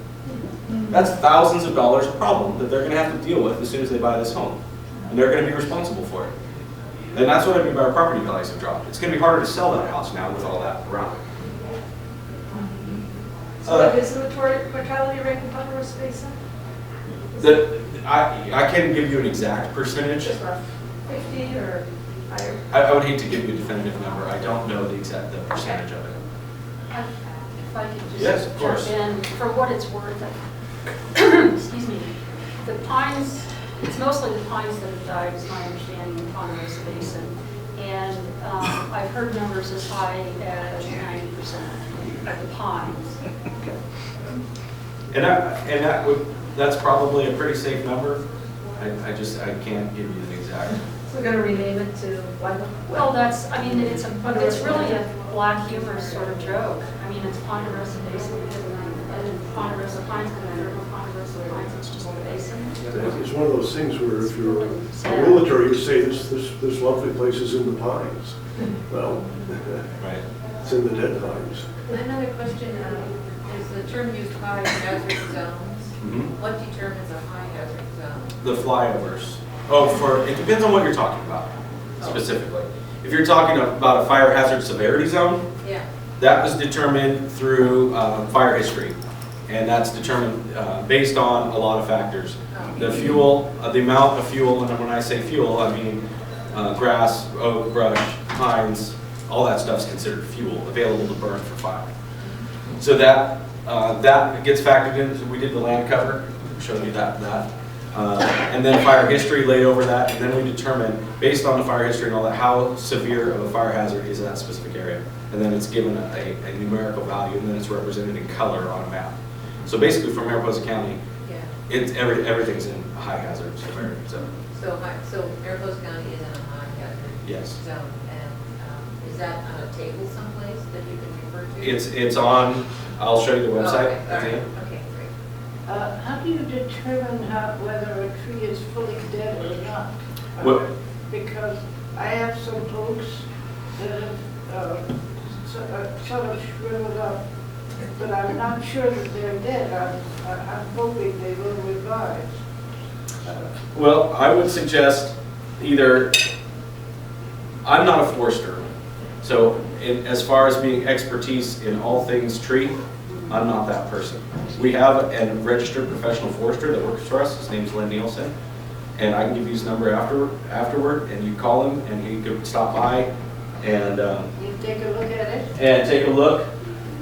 Speaker 1: That's thousands of dollars of problem that they're going to have to deal with as soon as they buy this home. And they're going to be responsible for it. And that's what I mean by our property values have dropped. It's going to be harder to sell that house now with all that around it.
Speaker 2: So what is the mortality rate in Ponderosa Basin?
Speaker 1: I can't give you an exact percentage.
Speaker 2: Just rough, 50 or higher?
Speaker 1: I would hate to give you a definitive number. I don't know the percentage of it.
Speaker 3: If I could just
Speaker 1: Yes, of course.
Speaker 3: jump in, for what it's worth, excuse me, the pines, it's mostly the pines that have died, is my understanding, in Ponderosa Basin. And I've heard numbers as high as 90% of the pines.
Speaker 1: That's probably a pretty safe number. I can't give you an exact.
Speaker 2: So we're going to rename it to what?
Speaker 3: Well, it's really a black humor sort of joke. I mean, it's Ponderosa Basin, and Ponderosa Pines, and then Ponderosa Pines, it's just the basin.
Speaker 9: It's one of those things where if you're a realtor, you say this lovely place is in the pines. Well,
Speaker 1: Right.
Speaker 9: it's in the dead pines.
Speaker 12: Another question, is the term used high hazard zones?
Speaker 1: Mm-hmm.
Speaker 12: What determines a high hazard zone?
Speaker 1: The flyovers. It depends on what you're talking about specifically. If you're talking about a fire hazard severity zone,
Speaker 12: Yeah.
Speaker 1: that was determined through fire history. And that's determined based on a lot of factors. The fuel, the amount of fuel, and when I say fuel, I mean grass, oak, brush, pines, all that stuff's considered fuel available to burn for fire. So that gets factored in. So we did the land cover, showed you that. And then fire history laid over that, and then we determine, based on the fire history and all that, how severe of a fire hazard is in that specific area. And then it's given a numerical value, and then it's represented in color on a map. So basically, for Mariposa County, everything's in a high hazard severity zone.
Speaker 12: So Mariposa County is in a high hazard
Speaker 1: Yes.
Speaker 12: zone, and is that on a table someplace that you can refer to?
Speaker 1: It's on. I'll show you the website.
Speaker 12: Okay, all right. Okay, great.
Speaker 7: How do you determine whether a tree is fully dead or not?
Speaker 1: What?
Speaker 7: Because I have some oaks that have sort of shriveled up, but I'm not sure that they're dead. I'm hoping they will revive.
Speaker 1: Well, I would suggest either. I'm not a forester, so as far as being expertise in all things tree, I'm not that person. We have a registered professional forester that works for us. His name's Len Nielsen, and I can give you his number afterward, and you call him, and he could stop by and
Speaker 7: You take a look at it?
Speaker 1: and take a look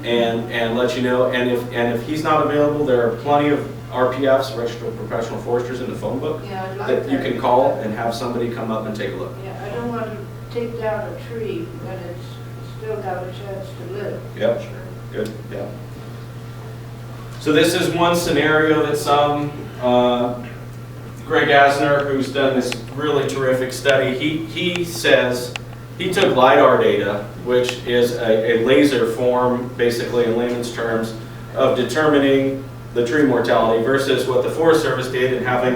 Speaker 1: and let you know. And if he's not available, there are plenty of RPFs, registered professional foresters, in the phone book
Speaker 7: Yeah, I'd like
Speaker 1: that you can call and have somebody come up and take a look.
Speaker 7: Yeah, I don't want to take down a tree when it's still got a chance to live.
Speaker 1: Yep. Good. Yeah. So this is one scenario that Greg Asner, who's done this really terrific study, he says he took LiDAR data, which is a laser form, basically in layman's terms, of determining the tree mortality versus what the Forest Service did in having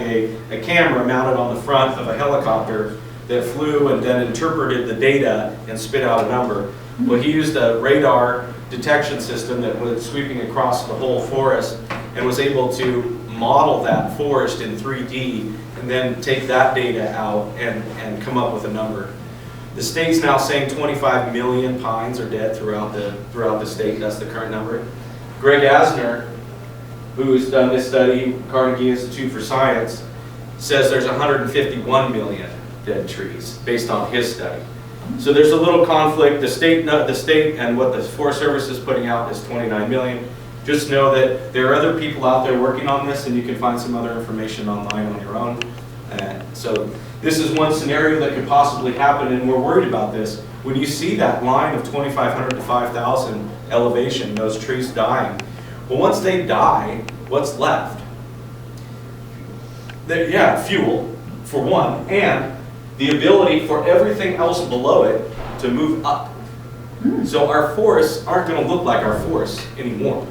Speaker 1: a camera mounted on the front of a helicopter that flew and then interpreted the data and spit out a number. Well, he used a radar detection system that was sweeping across the whole forest and was able to model that forest in 3D and then take that data out and come up with a number. The state's now saying 25 million pines are dead throughout the state. That's the current number. Greg Asner, who's done this study, Carnegie Institute for Science, says there's 151 million dead trees based on his study. So there's a little conflict. The state and what the Forest Service is putting out is 29 million. Just know that there are other people out there working on this, and you can find some other information online on your own. So this is one scenario that could possibly happen, and we're worried about this. When you see that line of 2,500 to 5,000 elevation, those trees dying, well, once they die, what's left? Yeah, fuel, for one, and the ability for everything else below it to move up. So our forests aren't going to look like our forests anymore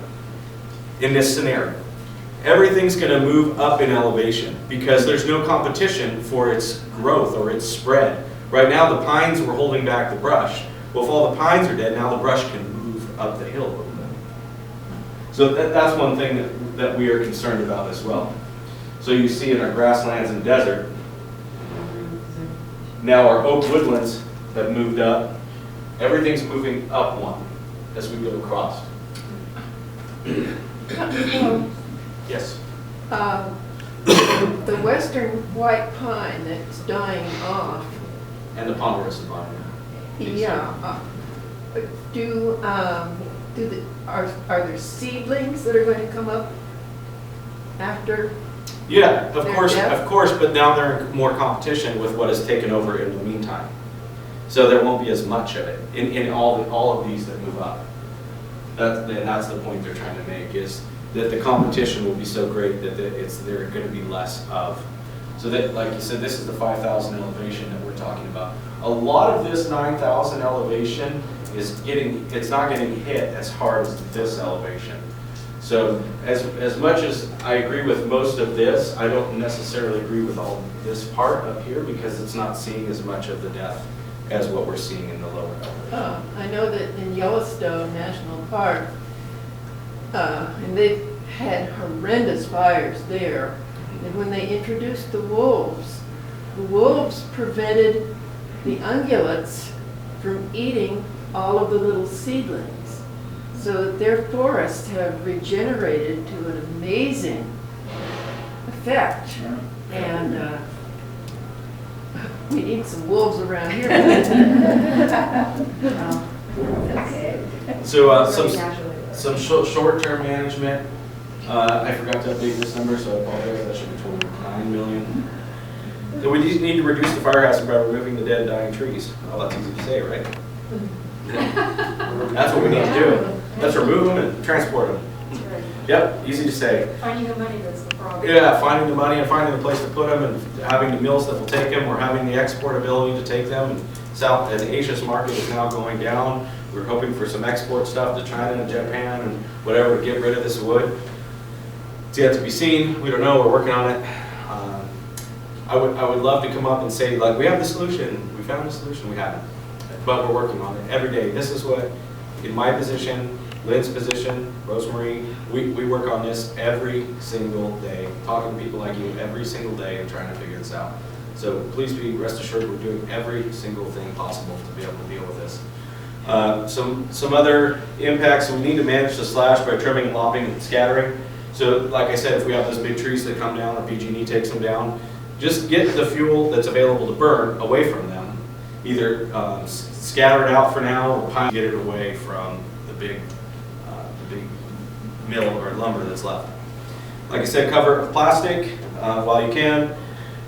Speaker 1: in this scenario. Everything's going to move up in elevation because there's no competition for its growth or its spread. Right now the pines were holding back the brush. Well, if all the pines are dead, now the brush can move up the hill a little bit. So that's one thing that we are concerned about as well. So you see in our grasslands and desert, now our oak woodlands have moved up. Everything's moving up one as we go across. Yes?
Speaker 7: The western white pine that's dying off,
Speaker 1: And the ponderosa vine.
Speaker 7: yeah, are there seedlings that are going to come up after?
Speaker 1: Yeah, of
Speaker 7: They're
Speaker 1: course, but now they're in more competition with what has taken over in the meantime. So there won't be as much of it in all of these that move up. That's the point they're trying to make, is that the competition will be so great that there are going to be less of. So that, like you said, this is the 5,000 elevation that we're talking about. A lot of this 9,000 elevation it's not getting hit as hard as this elevation. So as much as I agree with most of this, I don't necessarily agree with all this part up here because it's not seeing as much of the death as what we're seeing in the lower elevation.
Speaker 7: I know that in Yellowstone National Park, and they've had horrendous fires there, and when they introduced the wolves prevented the ungulates from eating all of the little seedlings, so that their forests have regenerated to an amazing effect. And we need some wolves around here.
Speaker 1: So some short-term management. I forgot to update this number, so I apologize. That should be 29 million. So we need to reduce the fire hazard by removing the dead, dying trees. Well, that's easy to say, right? That's what we need to do. Let's remove them and transport them.
Speaker 3: That's right.
Speaker 1: Yep, easy to say.
Speaker 3: Finding the money, that's the problem.
Speaker 1: Yeah, finding the money and finding the place to put them and having the mills that will take them or having the export ability to take them. And Asia's market is now going down. We're hoping for some export stuff to China and Japan and whatever to get rid of this wood. It's yet to be seen. We don't know. We're working on it. I would love to come up and say, like, we have the solution. We found the solution. We haven't. But we're working on it every day. This is what, in my position, Lynn's position, Rosemary, we work on this every single day, talking to people like you every single day and trying to figure this out. So please be rest assured we're doing every single thing possible to be able to deal with this. Some other impacts, we need to manage the slash by trimming, lopping, and scattering. So like I said, if we have those big trees that come down or PG&E takes them down, just get the fuel that's available to burn away from them. Either scatter it out for now or get it away from the big mill or lumber that's left. Like I said, cover it with plastic while you can.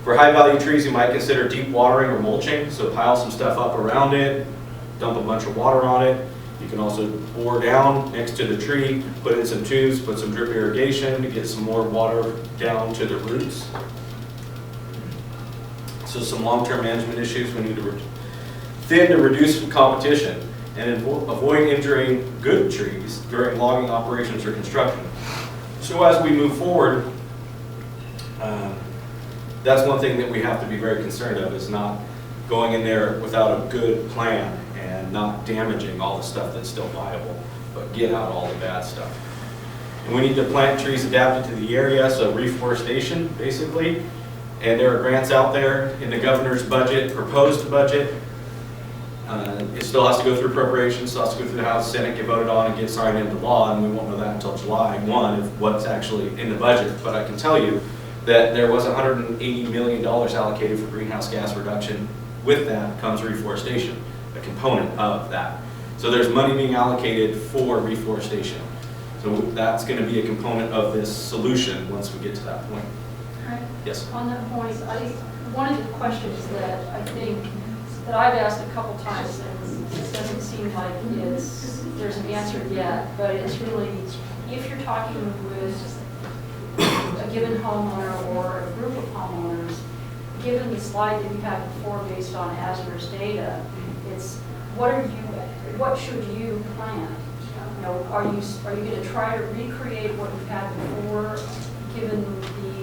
Speaker 1: For high value trees, you might consider deep watering or mulching. So pile some stuff up around it, dump a bunch of water on it. You can also bore down next to the tree, put in some tubes, put some drip irrigation to get some more water down to the roots. So some long-term management issues, we need to thin to reduce competition and avoid injuring good trees during logging operations or construction. So as we move forward, that's one thing that we have to be very concerned of, is not going in there without a good plan and not damaging all the stuff that's still viable, but get out all the bad stuff. And we need to plant trees adapted to the area, so reforestation, basically. And there are grants out there in the governor's budget, proposed budget. It still has to go through appropriations, still has to go through the House, Senate, get voted on, and get signed into law, and we won't know that until July 1 of what's actually in the budget. But I can tell you that there was $180 million allocated for greenhouse gas reduction. With that comes reforestation, a component of that. So there's money being allocated for reforestation. So that's going to be a component of this solution once we get to that point.
Speaker 3: Right.
Speaker 1: Yes?
Speaker 3: On that point, one of the questions that I think that I've asked a couple times, and it doesn't seem like there's an answer yet, but it's really, if you're talking with a given homeowner or a group of homeowners, given the slide that you had before based on ASMER's data, it's what should you plan? You know, are you going to try to recreate what you've had before, given the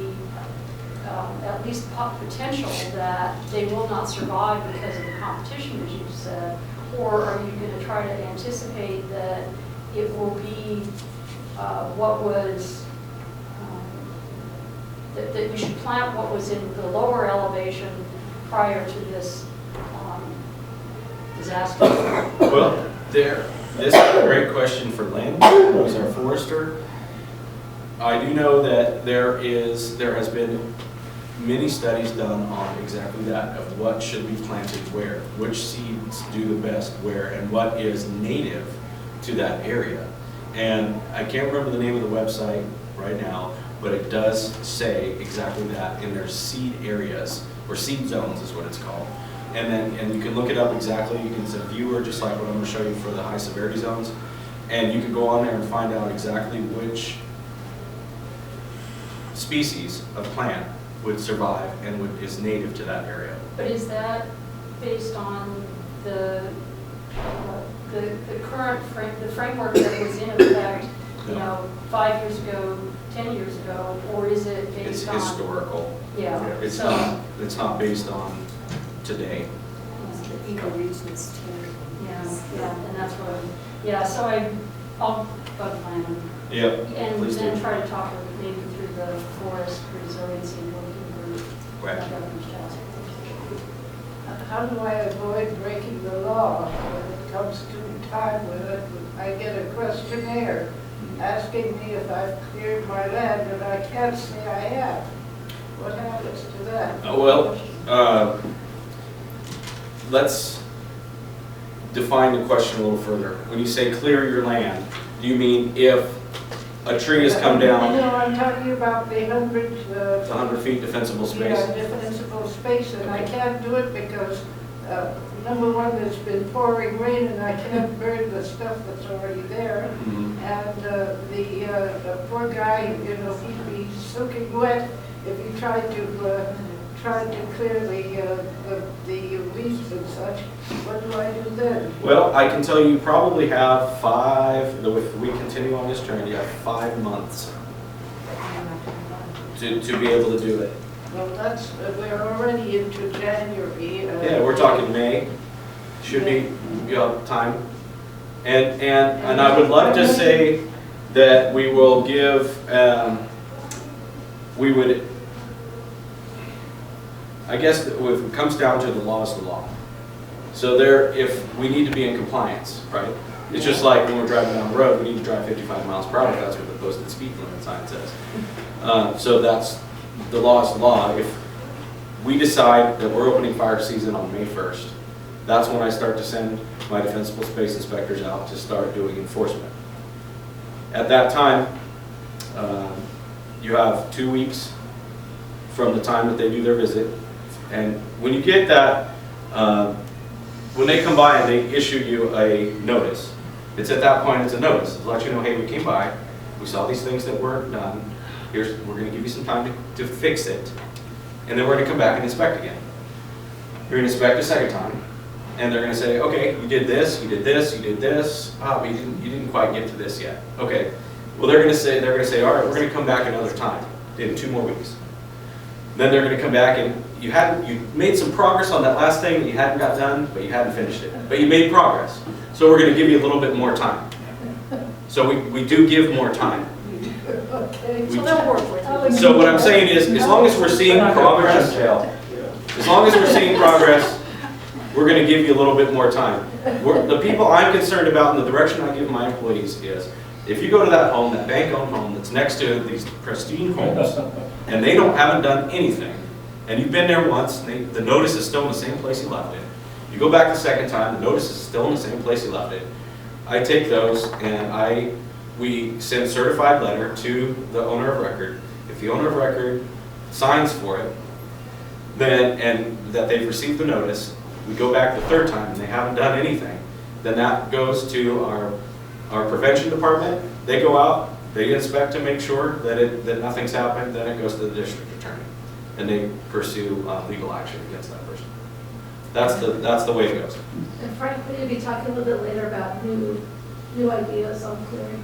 Speaker 3: at least potential that they will not survive because of the competition, as you said, or are you going to try to anticipate that it will be what was that you should plant what was in the lower elevation prior to this disaster?
Speaker 1: Well, this is a great question for Lynn, who's our forester. I do know that there has been many studies done on exactly that, of what should be planted where, which seeds do the best where, and what is native to that area. And I can't remember the name of the website right now, but it does say exactly that in their seed areas, or seed zones is what it's called. And you can look it up exactly. You can use a viewer, just like what I'm going to show you for the high severity zones. And you can go on there and find out exactly which species of plant would survive and is native to that area.
Speaker 3: But is that based on the current framework that was in effect, you know, 5 years ago, 10 years ago, or is it based on?
Speaker 1: It's historical.
Speaker 3: Yeah.
Speaker 1: It's not based on today.
Speaker 11: Ecoregions
Speaker 3: Yeah, and that's what so I'll bug plan them.
Speaker 1: Yep.
Speaker 3: And
Speaker 1: Please
Speaker 3: then
Speaker 1: do.
Speaker 3: try to talk maybe through the forest resiliency working group.
Speaker 1: Right.
Speaker 7: How do I avoid breaking the law when it comes to time when I get a questionnaire asking me if I've cleared my land and I can't say I have? What happens to that?
Speaker 1: Let's define the question a little further. When you say clear your land, do you mean if a tree has come down?
Speaker 7: No, I'm talking about the
Speaker 1: 100 feet defensible space?
Speaker 7: Yeah, defensible space, and I can't do it because, number one, there's been pouring rain and I can't burn the stuff that's already there.
Speaker 1: Mhm.
Speaker 7: And the poor guy, you know, he'd be soaking wet if he tried to clear the weeds and such. What do I do then?
Speaker 1: Well, I can tell you probably have if we continue on this journey, you have 5 months to be able to do it.
Speaker 7: Well, we're already into January.
Speaker 1: Yeah, we're talking May. Should be time. And I would love to say that we will give, I guess if it comes down to the law is the law. So if we need to be in compliance, right? It's just like when we're driving down the road, we need to drive 55 miles per hour. That's what the posted speed limit sign says. So that's, the law is the law. If we decide that we're opening fire season on May 1st, that's when I start to send my defensible space inspectors out to start doing enforcement. At that time, you have 2 weeks from the time that they do their visit. And when you get that, when they come by and they issue you a notice, it's at that point it's a notice to let you know, hey, we came by, we saw these things that weren't done, we're going to give you some time to fix it, and then we're going to come back and inspect again. You're going to inspect a second time, and they're going to say, okay, you did this, you did this, you did this, but you didn't quite get to this yet. Okay, well they're going to say, all right, we're going to come back another time in 2 more weeks. Then they're going to come back and you made some progress on that last thing that you hadn't got done, but you hadn't finished it. But you made progress. So we're going to give you a little bit more time. So we do give more time.
Speaker 7: Okay.
Speaker 3: So they'll work with you.
Speaker 1: So what I'm saying is, as long as we're seeing progress, we're going to give you a little bit more time. The people I'm concerned about and the direction I give my employees is, if you go to that home, that bank-owned home that's next to these pristine homes, and they haven't done anything, and you've been there once, the notice is still in the same place you left it. You go back the second time, the notice is still in the same place you left it. I take those and I we send certified letter to the owner of record. If the owner of record signs for it, then, and that they've received the notice, we go back the third time and they haven't done anything, then that goes to our prevention department. They go out, they inspect to make sure that nothing's happened, then it goes to the district attorney. And they pursue legal action against that person. That's the way it goes.
Speaker 2: And Frank, will you be talking a little bit later about new ideas on clearing?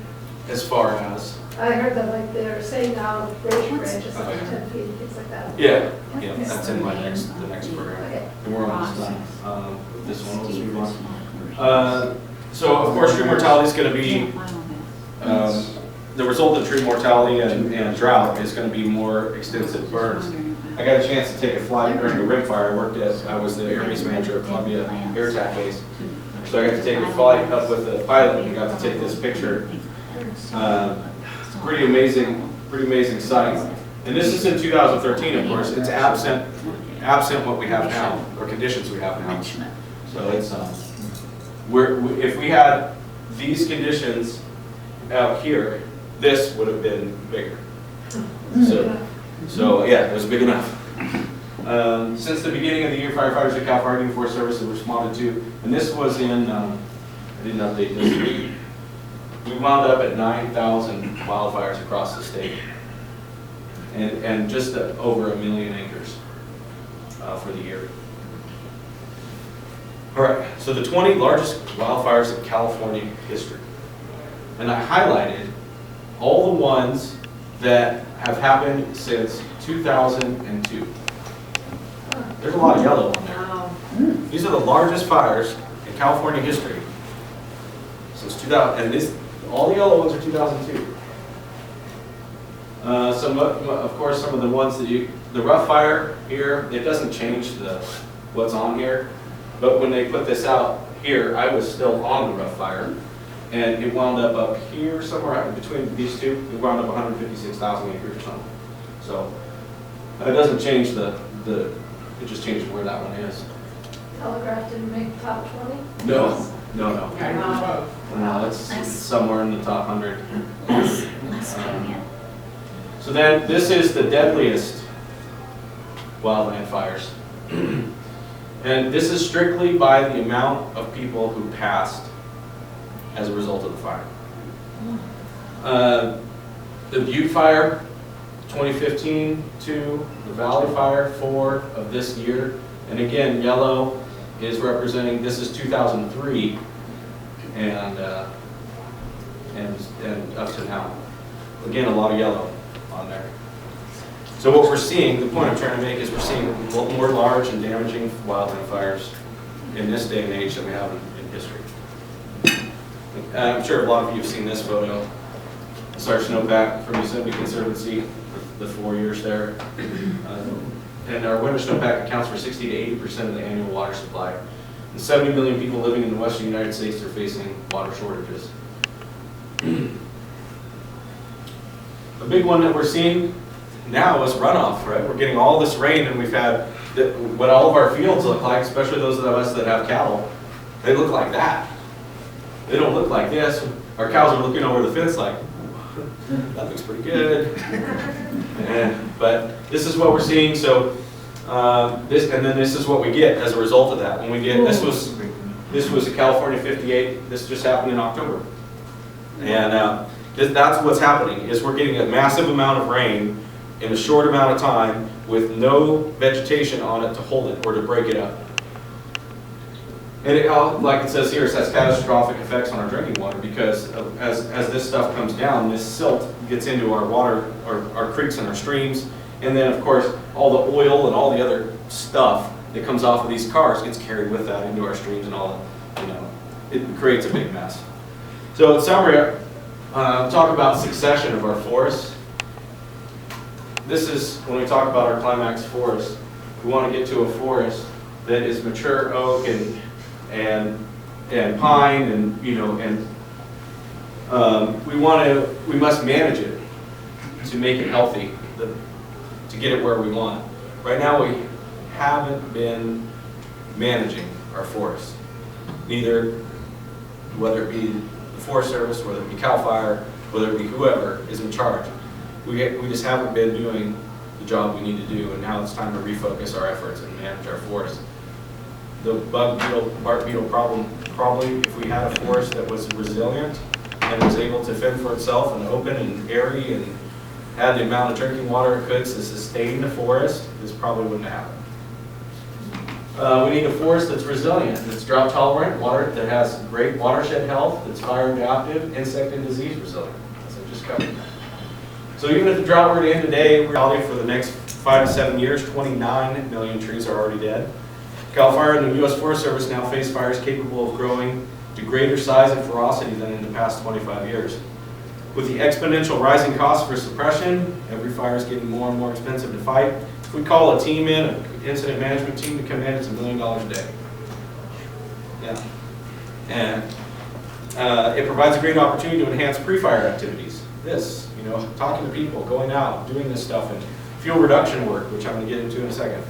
Speaker 1: As far as?
Speaker 2: I heard that like they're saying now raised branches up to
Speaker 1: Okay.
Speaker 2: 10 feet, things like that.
Speaker 1: Yeah, that's in the next program.
Speaker 2: Okay.
Speaker 1: And we're almost done with this one. Let's move on. So of course, tree mortality is going to be, the result of tree mortality and drought is going to be more extensive burns. I got a chance to take a flight during the rim fire. I was the Air Base Manager of Columbia Air Attack Base. So I got to take a flight up with the pilot and we got to take this picture. Pretty amazing sight. And this is in 2013, of course. It's absent what we have now, or conditions we have now. So it's, if we had these conditions out here, this would have been bigger. So yeah, it was big enough. Since the beginning of the year, firefighters at Cal Fire Union Forest Service have responded to, and this was in, I didn't update this, we wound up at 9,000 wildfires across the state, and just over 1 million acres for the year. All right, so the 20 largest wildfires in California history. And I highlighted all the ones that have happened since 2002. There's a lot of yellow on there. These are the largest fires in California history since 2000, and all the yellow ones are 2002. Of course, some of the ones that the rough fire here, it doesn't change what's on here, but when they put this out here, I was still on the rough fire, and it wound up here somewhere between these two. It wound up 156,000 acres or something. So it doesn't change it just changes where that one is.
Speaker 2: Telegraph didn't make top 20?
Speaker 1: No.
Speaker 10: Yeah,
Speaker 1: No, it's somewhere in the top 100. So then, this is the deadliest wildland fires. And this is strictly by the amount of people who passed as a result of the fire. The Butte Fire, 2015, 2, the Valley Fire, 4 of this year. And again, yellow is representing, this is 2003, and up to now. Again, a lot of yellow on there. So what we're seeing, the point I'm trying to make is we're seeing more large and damaging wildland fires in this day and age than we have in history. I'm sure a lot of you have seen this photo. Sergeant Snowpack from Yosemite Conservancy, the 4 years there. And our winter snowpack accounts for 60 to 80% of the annual water supply. And 70 million people living in the western United States are facing water shortages. A big one that we're seeing now is runoff, right? We're getting all this rain, and we've had what all of our fields look like, especially those of us that have cattle. They look like that. They don't look like this. Our cows are looking over the fence like, that looks pretty good. But this is what we're seeing. So this is what we get as a result of that. When we get this was a California 58. This just happened in October, and that's what's happening. Is we're getting a massive amount of rain in a short amount of time with no vegetation on it to hold it or to break it up. And like it says here, it has catastrophic effects on our drinking water because as this stuff comes down, this silt gets into our water, our creeks and our streams, and then of course all the oil and all the other stuff that comes off of these cars gets carried with that into our streams and all that, it creates a big mess. So in summary, talk about succession of our forests. This is when we talk about our climax forest. We want to get to a forest that is mature oak and pine, and we must manage it to make it healthy, to get it where we want. Right now we haven't been managing our forests, neither whether it be the Forest Service, whether it be CAL FIRE, whether it be whoever is in charge. We just haven't been doing the job we need to do, and now it's time to refocus our efforts and manage our forests. The bug beetle, bark beetle problem, probably if we had a forest that was resilient and was able to fend for itself and open and airy and had the amount of drinking water it could to sustain the forest, this probably wouldn't happen. We need a forest that's resilient, that's drought tolerant, water that has great watershed health, that's fire adaptive, insect and disease resilient. As I just covered. So even if the drought were to end today, reality for the next 5 to 7 years, 29 million trees are already dead. CAL FIRE and the U.S. Forest Service now face fires capable of growing to greater size and ferocity than in the past 25 years. With the exponential rising costs for suppression, every fire is getting more and more expensive to fight. If we call a team in, an incident management team to come in, it's $1 million a day. Yeah. And it provides a great opportunity to enhance pre-fire activities. This, you know, talking to people, going out, doing this stuff, and fuel reduction work, which I'm going to get into in a second.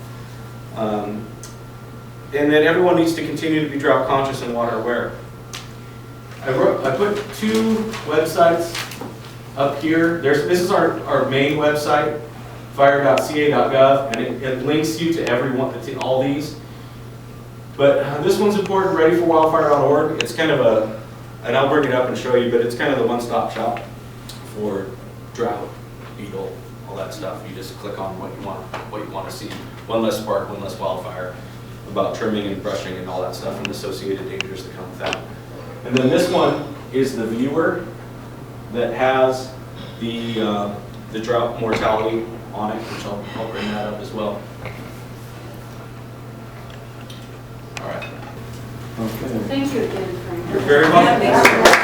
Speaker 1: And then everyone needs to continue to be drought conscious and water aware. I put 2 websites up here. This is our main website, fire.ca.gov, and it links you to to all these. But this one's important, readyforwildfire.org. It's kind of and I'll bring it up and show you, but it's kind of the one-stop shop for drought, beetle, all that stuff. You just click on what you want to see. One less spark, one less wildfire, about trimming and brushing and all that stuff and associated dangers that come with that. And then this one is the viewer that has the drought mortality on it, which I'll bring that up as well. All right.
Speaker 3: Thank you again, Frank.
Speaker 1: You're very welcome.